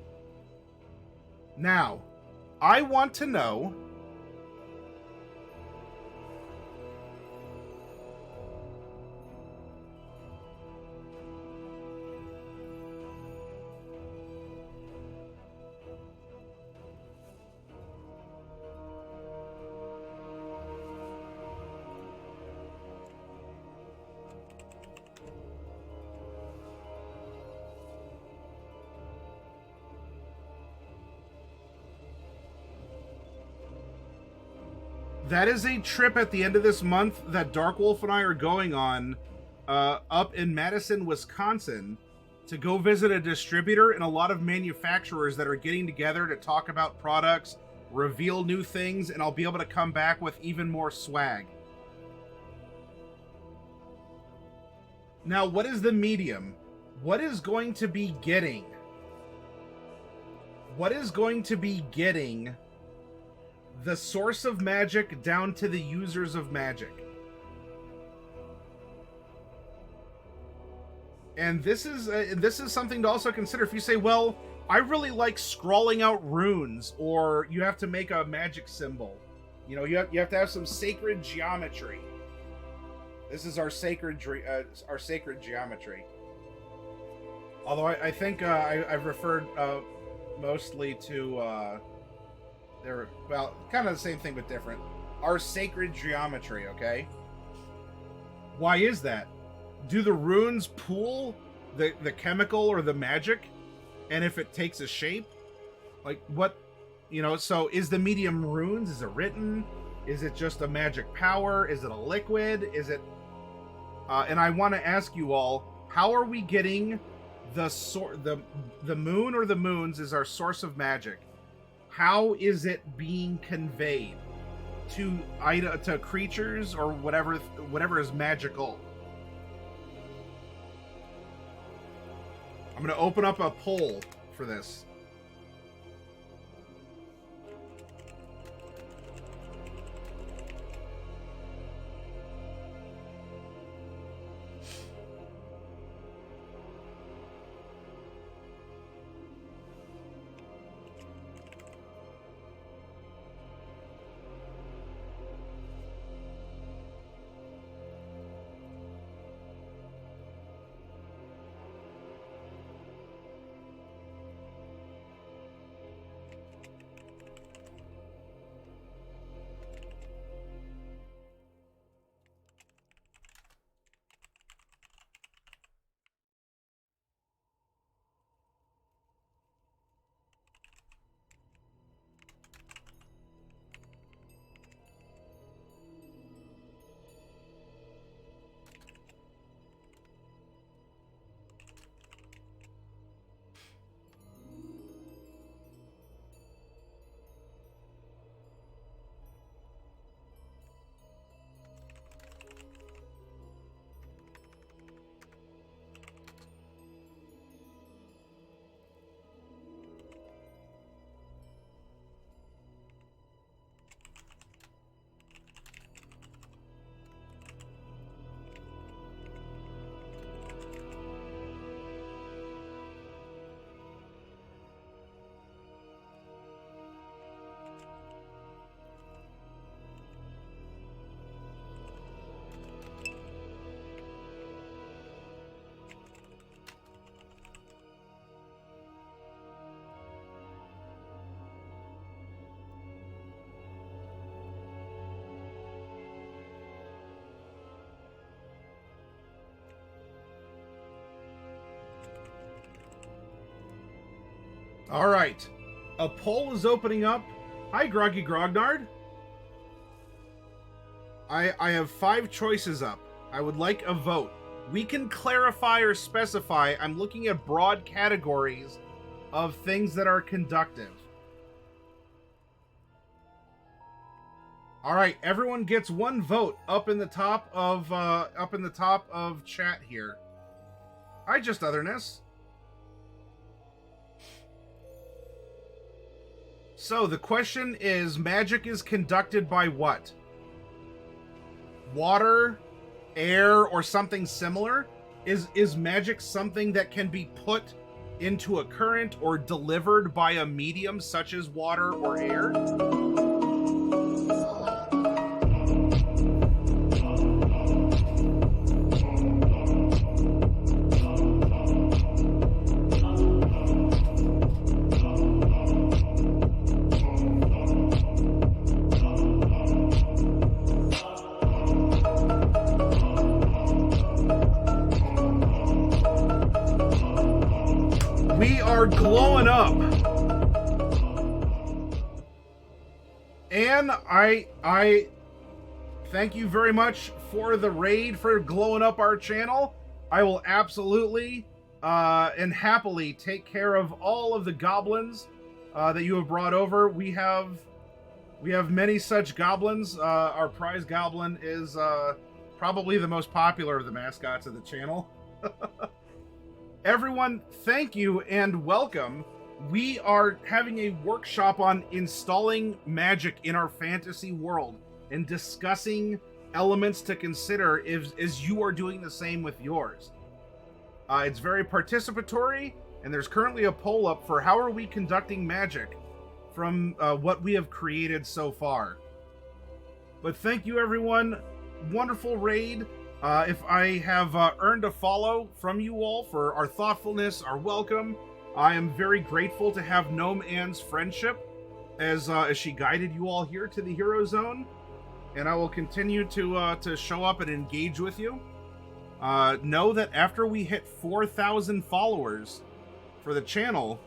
Now, I want to know, that is a trip at the end of this month that Darkwolf and I are going on up in Madison, Wisconsin, to go visit a distributor and a lot of manufacturers that are getting together to talk about products, reveal new things, and I'll be able to come back with even more swag. Now, what is the medium? What is going to be getting? What is going to be getting the source of magic down to the users of magic? And this is something to also consider. If you say, well, I really like scrawling out runes, or you have to make a magic symbol. You know, you have to have some sacred geometry. This is our sacred geometry. Although I think I've referred mostly to they're, well, kind of the same thing but different. Our sacred geometry, okay? Why is that? Do the runes pool the chemical or the magic? And if it takes a shape? Like, what, you know, so is the medium runes? Is it written? Is it just a magic power? Is it a liquid? Is it... and I want to ask you all, how are we getting the moon or the moons is our source of magic? How is it being conveyed to creatures or whatever is magical? I'm going to open up a poll for this. All right. A poll is opening up. Hi, Groggy Grognard. I have 5 choices up. I would like a vote. We can clarify or specify. I'm looking at broad categories of things that are conductive. All right, everyone gets 1 vote up in the top of chat here. Hi, Just Otherness. So the question is, magic is conducted by what? Water, air, or something similar? Is magic something that can be put into a current or delivered by a medium such as water or air? Are glowing up. And I thank you very much for the raid, for glowing up our channel. I will absolutely and happily take care of all of the goblins that you have brought over. We have many such goblins. Our prize goblin is probably the most popular of the mascots of the channel. Everyone, thank you and welcome. We are having a workshop on installing magic in our fantasy world and discussing elements to consider as you are doing the same with yours. It's very participatory, and there's currently a poll up for how are we conducting magic from what we have created so far. But thank you, everyone. Wonderful raid. If I have earned a follow from you all for our thoughtfulness, our welcome, I am very grateful to have Gnome Anne's friendship as she guided you all here to the Hero Zone, and I will continue to show up and engage with you. Know that after we hit 4,000 followers for the channel,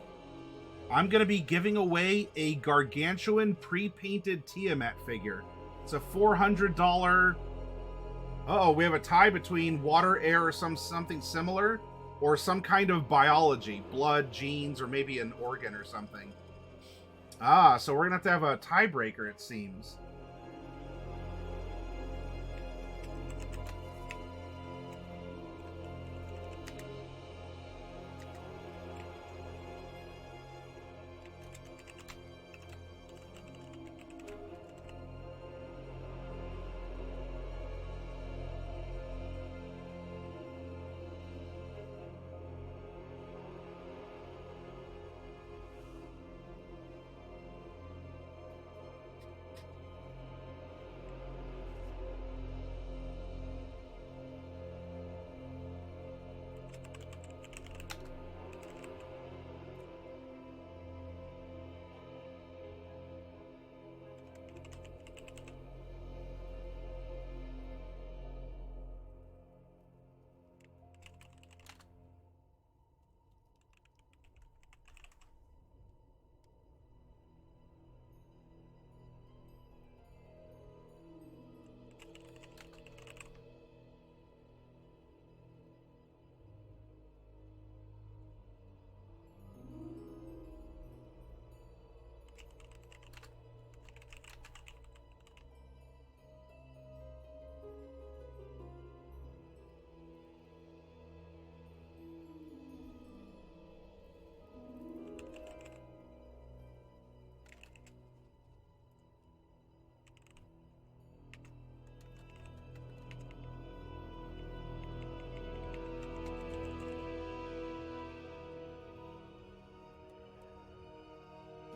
I'm going to be giving away a gargantuan pre-painted Tiamat figure. It's a $400. Uh-oh, we have a tie between water, air, or something similar, or some kind of biology, blood, genes, or maybe an organ or something. Ah, so we're going to have a tiebreaker, it seems.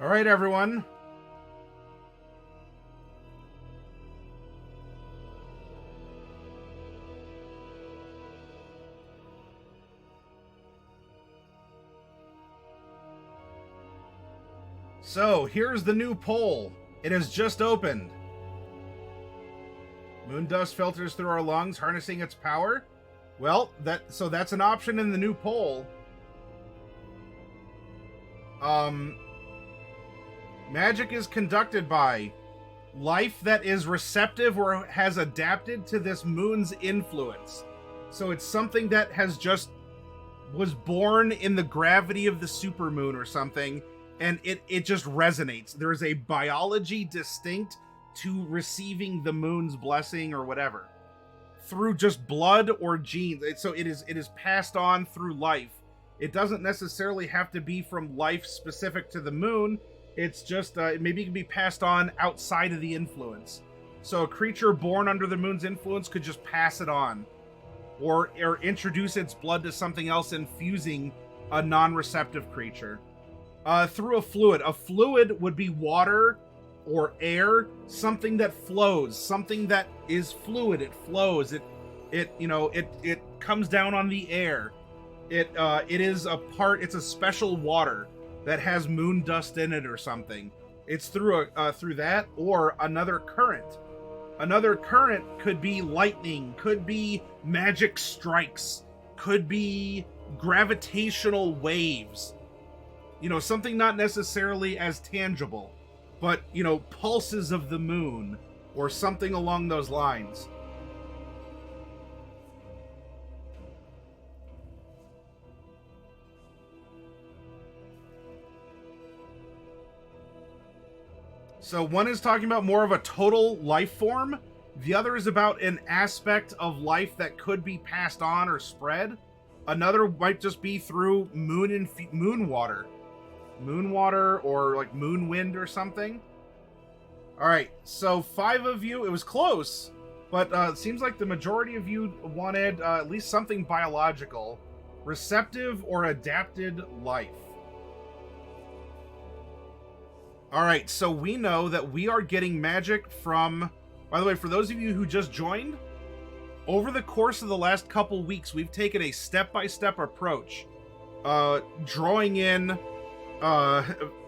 All right, everyone. So, here's the new poll. It has just opened. Moon dust filters through our lungs, harnessing its power. Well, that's an option in the new poll. Magic is conducted by life that is receptive or has adapted to this moon's influence. So it's something that was born in the gravity of the supermoon or something, and it just resonates. There is a biology distinct to receiving the moon's blessing or whatever through just blood or genes. So it is passed on through life. It doesn't necessarily have to be from life specific to the moon. It's just, maybe it can be passed on outside of the influence. So a creature born under the moon's influence could just pass it on. Or introduce its blood to something else, infusing a non-receptive creature. Through a fluid. A fluid would be water or air, something that flows, something that is fluid. It flows. It comes down on the air. It's a special water that has moon dust in it or something. It's through that or another current. Another current could be lightning, could be magic strikes, could be gravitational waves. Something not necessarily as tangible, but, pulses of the moon or something along those lines. So one is talking about more of a total life form. The other is about an aspect of life that could be passed on or spread. Another might just be through moon water or like moon wind or something. All right, so 5 of you, it was close, but it seems like the majority of you wanted at least something biological, receptive or adapted life. All right, so we know that we are getting magic from, by the way, for those of you who just joined, over the course of the last couple weeks, we've taken a step-by-step approach drawing in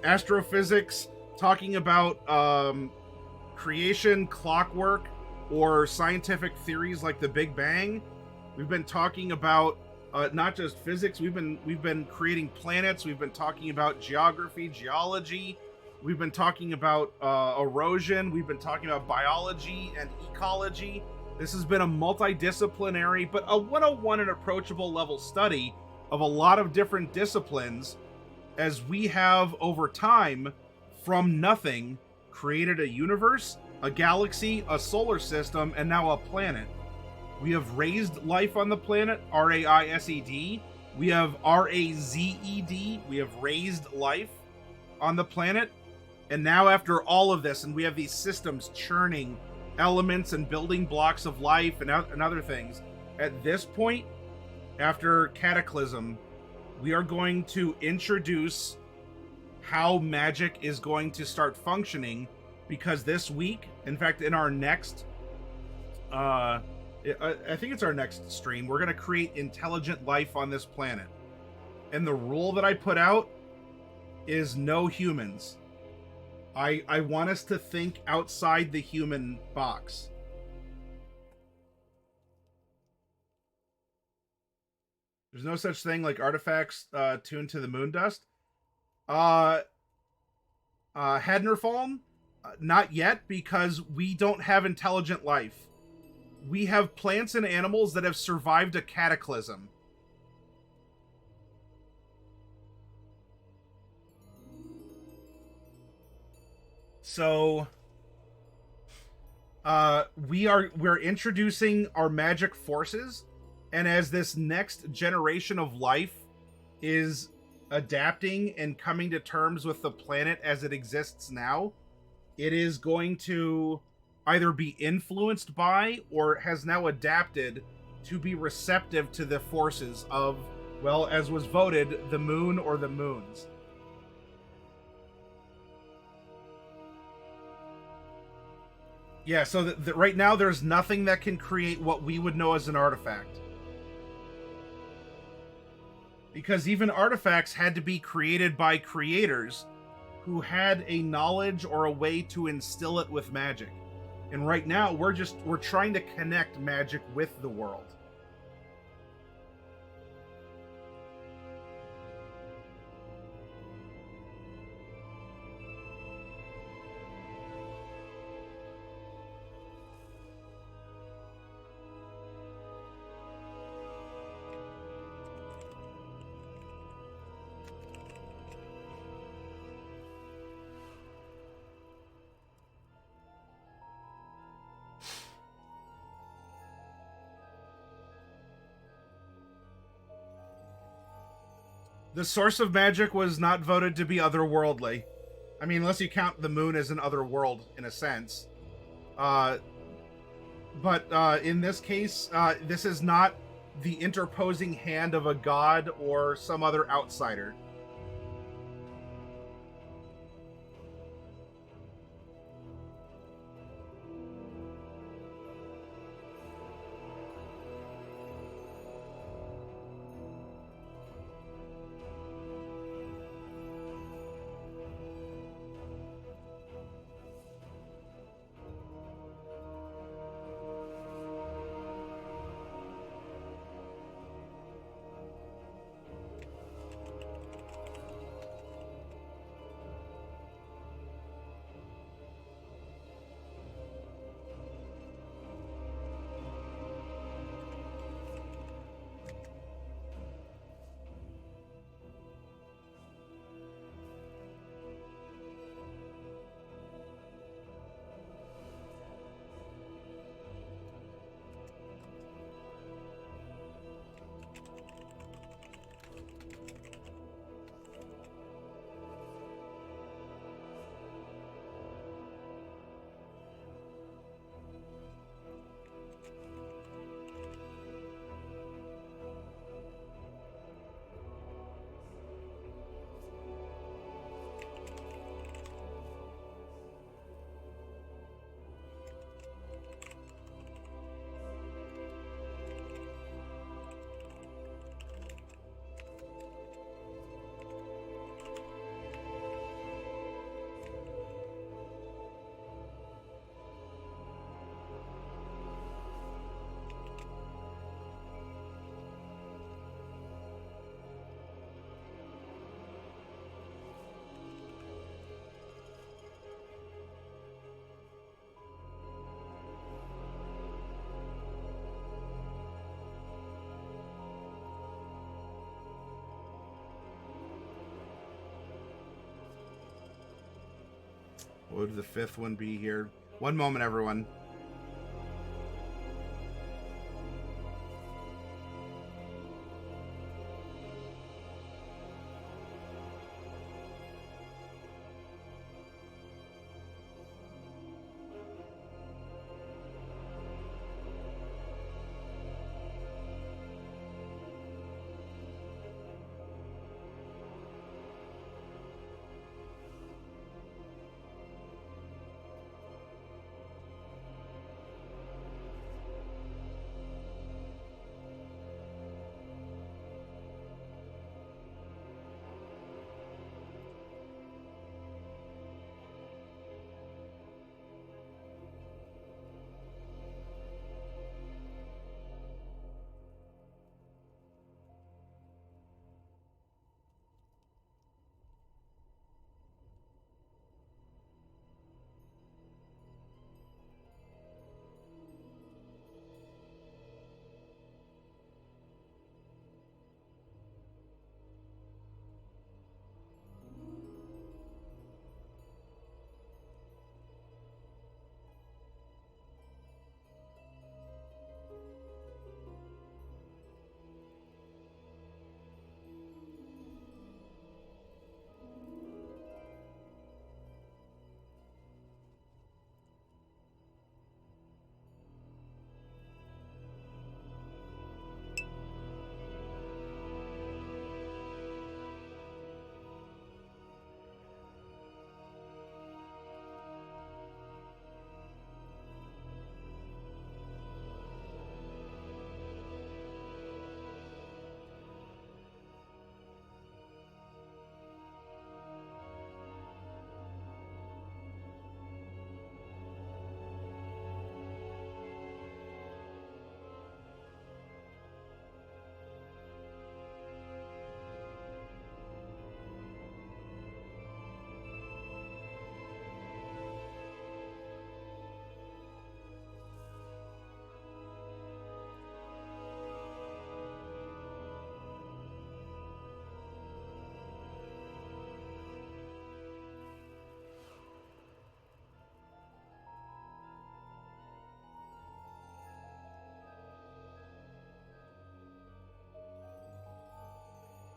astrophysics, talking about creation, clockwork, or scientific theories like the Big Bang. We've been talking about not just physics. We've been creating planets. We've been talking about geography, geology. We've been talking about erosion. We've been talking about biology and ecology. This has been a multidisciplinary, but a 101 and approachable level study of a lot of different disciplines, as we have over time, from nothing, created a universe, a galaxy, a solar system, and now a planet. We have raised life on the planet, R-A-I-S-E-D. We have R-A-Z-E-D. We have raised life on the planet. And now after all of this, and we have these systems churning elements and building blocks of life and other things, at this point, after Cataclysm, we are going to introduce how magic is going to start functioning, because this week, in fact, in our next, I think it's our next stream, we're going to create intelligent life on this planet. And the rule that I put out is no humans. I want us to think outside the human box. There's no such thing like artifacts tuned to the moon dust. Hadnerfallen? Not yet, because we don't have intelligent life. We have plants and animals that have survived a cataclysm. So we're introducing our magic forces, and as this next generation of life is adapting and coming to terms with the planet as it exists now, it is going to either be influenced by or has now adapted to be receptive to the forces of, well, as was voted, the moon or the moons. Yeah, so right now there's nothing that can create what we would know as an artifact. Because even artifacts had to be created by creators who had a knowledge or a way to instill it with magic. And right now we're trying to connect magic with the world. The source of magic was not voted to be otherworldly. I mean, unless you count the moon as an other world, in a sense. But in this case, this is not the interposing hand of a god or some other outsider. Would the fifth one be here? One moment, everyone.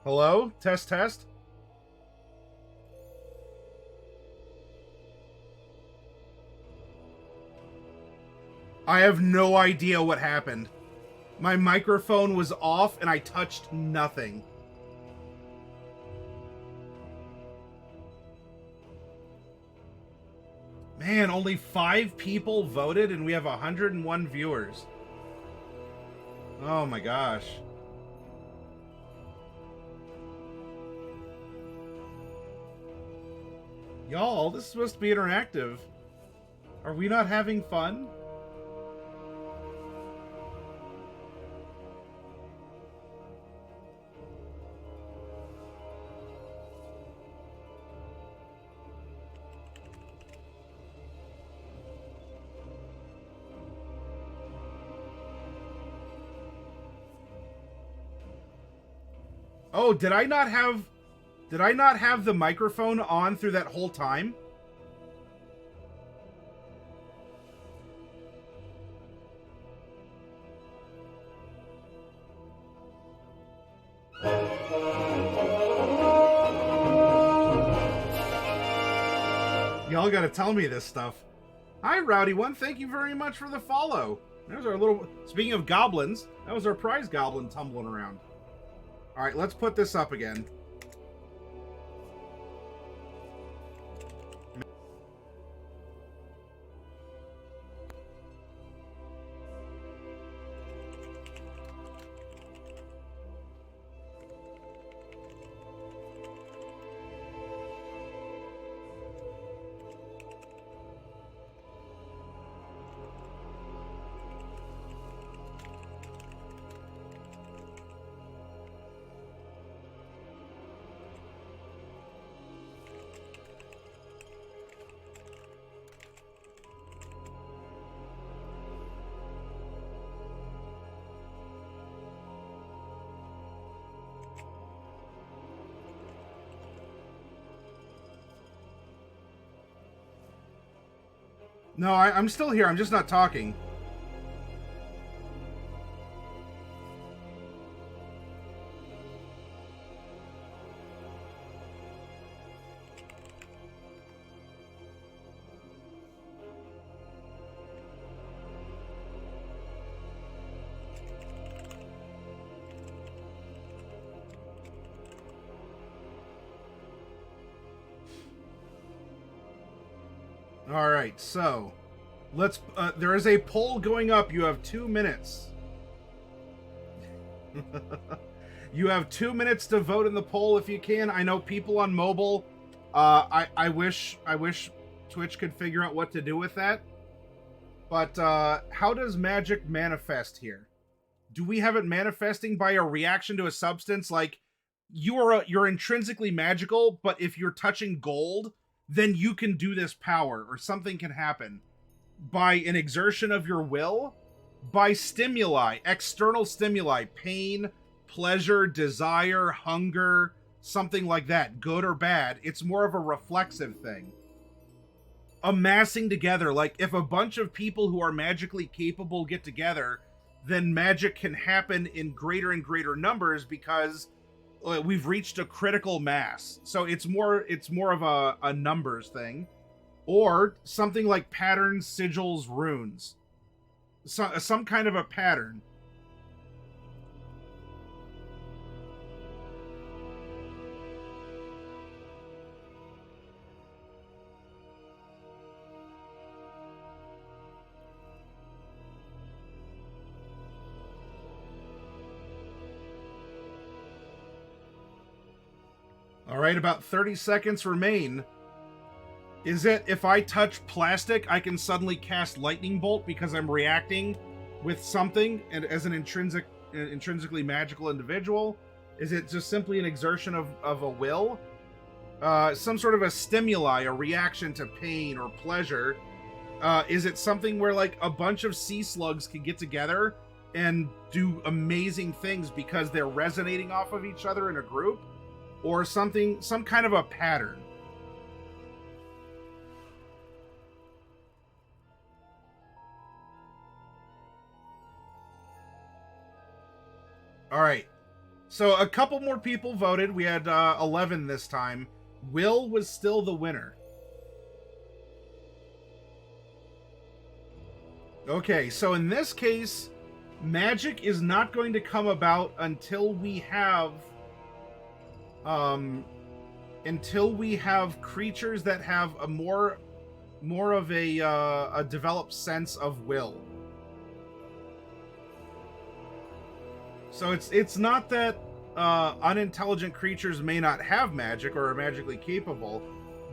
Hello? Test, test. I have no idea what happened. My microphone was off and I touched nothing. Man, only 5 people voted and we have 101 viewers. Oh my gosh. Y'all, this is supposed to be interactive. Are we not having fun? Oh, did I not have the microphone on through that whole time? Y'all gotta tell me this stuff. Hi, Rowdy One. Thank you very much for the follow. There's our little... Speaking of goblins, that was our prize goblin tumbling around. Alright, let's put this up again. No, I'm still here. I'm just not talking. All right, so let's. There is a poll going up. You have 2 minutes. You have 2 minutes to vote in the poll if you can. I know people on mobile. I wish Twitch could figure out what to do with that. But how does magic manifest here? Do we have it manifesting by a reaction to a substance? Like you're intrinsically magical, but if you're touching gold, then you can do this power, or something can happen by an exertion of your will, by stimuli, external stimuli, pain, pleasure, desire, hunger, something like that, good or bad. It's more of a reflexive thing. Amassing together, like if a bunch of people who are magically capable get together, then magic can happen in greater and greater numbers because we've reached a critical mass. So it's more of a numbers thing. Or something like patterns, sigils, runes. Some kind of a pattern. All right, about 30 seconds remain. Is it if I touch plastic, I can suddenly cast lightning bolt because I'm reacting with something and as an intrinsically magical individual? Is it just simply an exertion of a will? Some sort of a stimuli, a reaction to pain or pleasure? Is it something where like a bunch of sea slugs can get together and do amazing things because they're resonating off of each other in a group? Or something, some kind of a pattern? All right. So a couple more people voted. We had 11 this time. Will was still the winner. Okay, so in this case, magic is not going to come about until we have creatures that have a more of a developed sense of will. So it's not that unintelligent creatures may not have magic or are magically capable,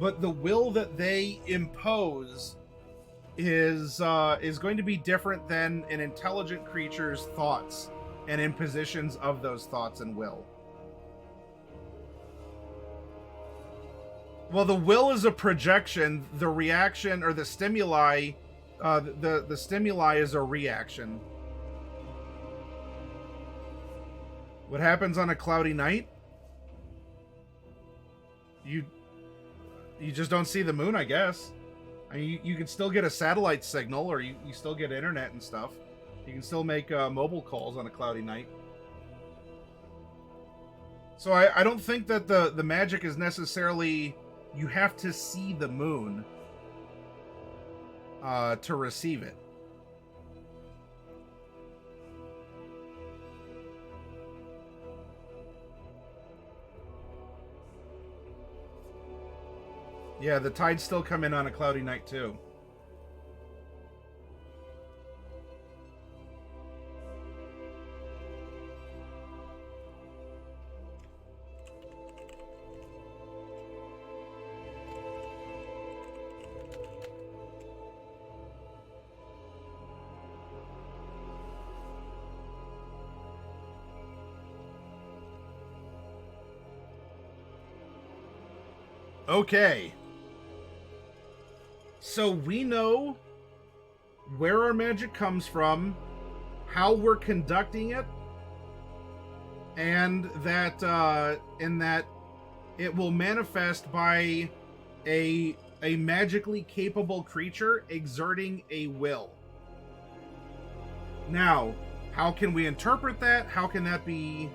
but the will that they impose is going to be different than an intelligent creature's thoughts and impositions of those thoughts and will. Well, the will is a projection. The reaction or the stimuli, the stimuli is a reaction. What happens on a cloudy night? You just don't see the moon, I guess. I mean, you can still get a satellite signal, or you still get internet and stuff. You can still make mobile calls on a cloudy night. So I don't think that the magic is necessarily you have to see the moon to receive it. Yeah, the tides still come in on a cloudy night too. Okay. So we know where our magic comes from, how we're conducting it, and that it will manifest by a a magically capable creature exerting a will. Now, how can we interpret that? How can that be...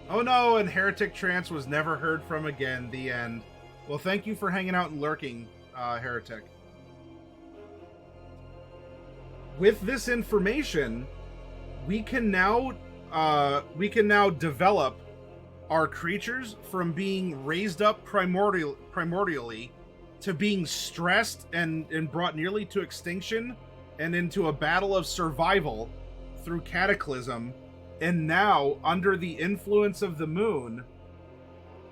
Oh no, and Heretic Trance was never heard from again. The end. Well, thank you for hanging out and lurking, Heretic. With this information, we can now develop our creatures from being raised up primordially to being stressed and brought nearly to extinction and into a battle of survival through cataclysm, and now, under the influence of the moon,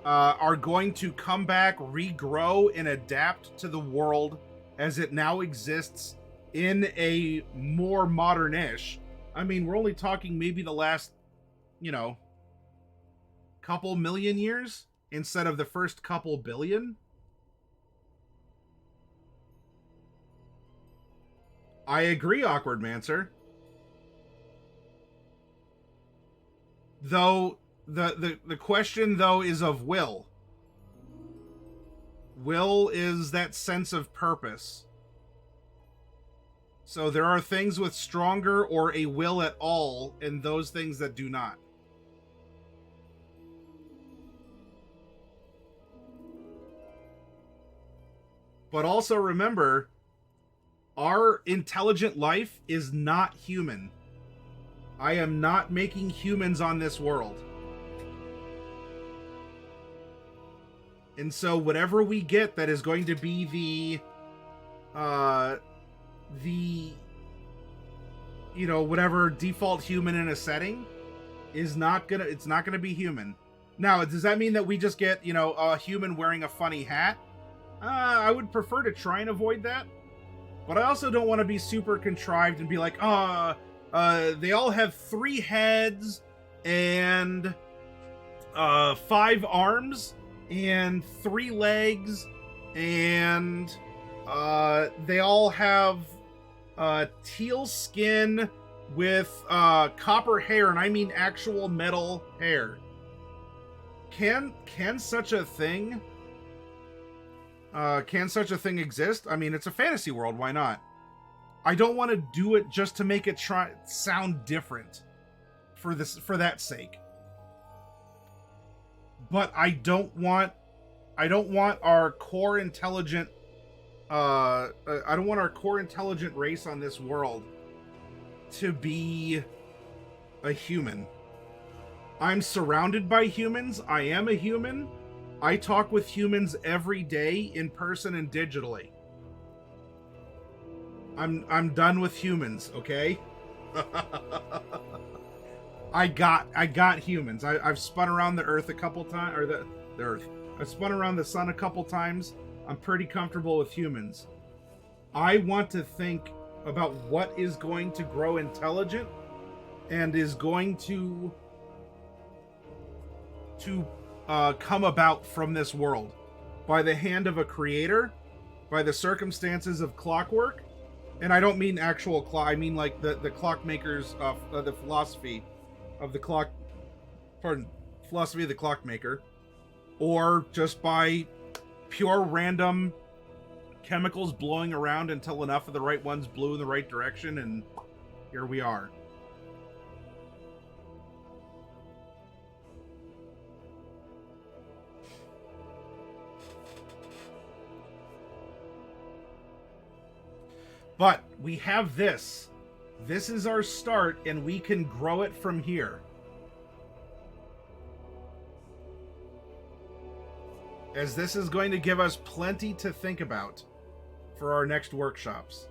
are going to come back, regrow, and adapt to the world as it now exists in a more modern-ish. I mean, we're only talking maybe the last, couple million years instead of the first couple billion. I agree, Awkward Mancer. Though the question though is of will. Will is that sense of purpose. So there are things with stronger or a will at all, and those things that do not. But also remember, our intelligent life is not human. I am not making humans on this world. And so whatever we get that is going to be whatever default human in a setting is not gonna be human. Now, does that mean that we just get, a human wearing a funny hat? I would prefer to try and avoid that. But I also don't want to be super contrived and be like, they all have 3 heads and 5 arms and 3 legs, and they all have teal skin with copper hair, and I mean actual metal hair. Can such a thing exist? I mean, it's a fantasy world, why not? I don't want to do it just to make it sound different for that sake. But I don't want our core intelligent race on this world to be a human. I'm surrounded by humans. I am a human. I talk with humans every day, in person and digitally. I'm done with humans, okay? I got humans. I've spun around the Earth a couple times, or the Earth. I've spun around the sun a couple times. I'm pretty comfortable with humans. I want to think about what is going to grow intelligent and is going to come about from this world by the hand of a creator, by the circumstances of clockwork. And I don't mean actual clock. I mean like the clockmakers of the philosophy of the clock. Philosophy of the clockmaker, or just by pure random chemicals blowing around until enough of the right ones blew in the right direction, and here we are. But we have this. This is our start, and we can grow it from here. As this is going to give us plenty to think about for our next workshops.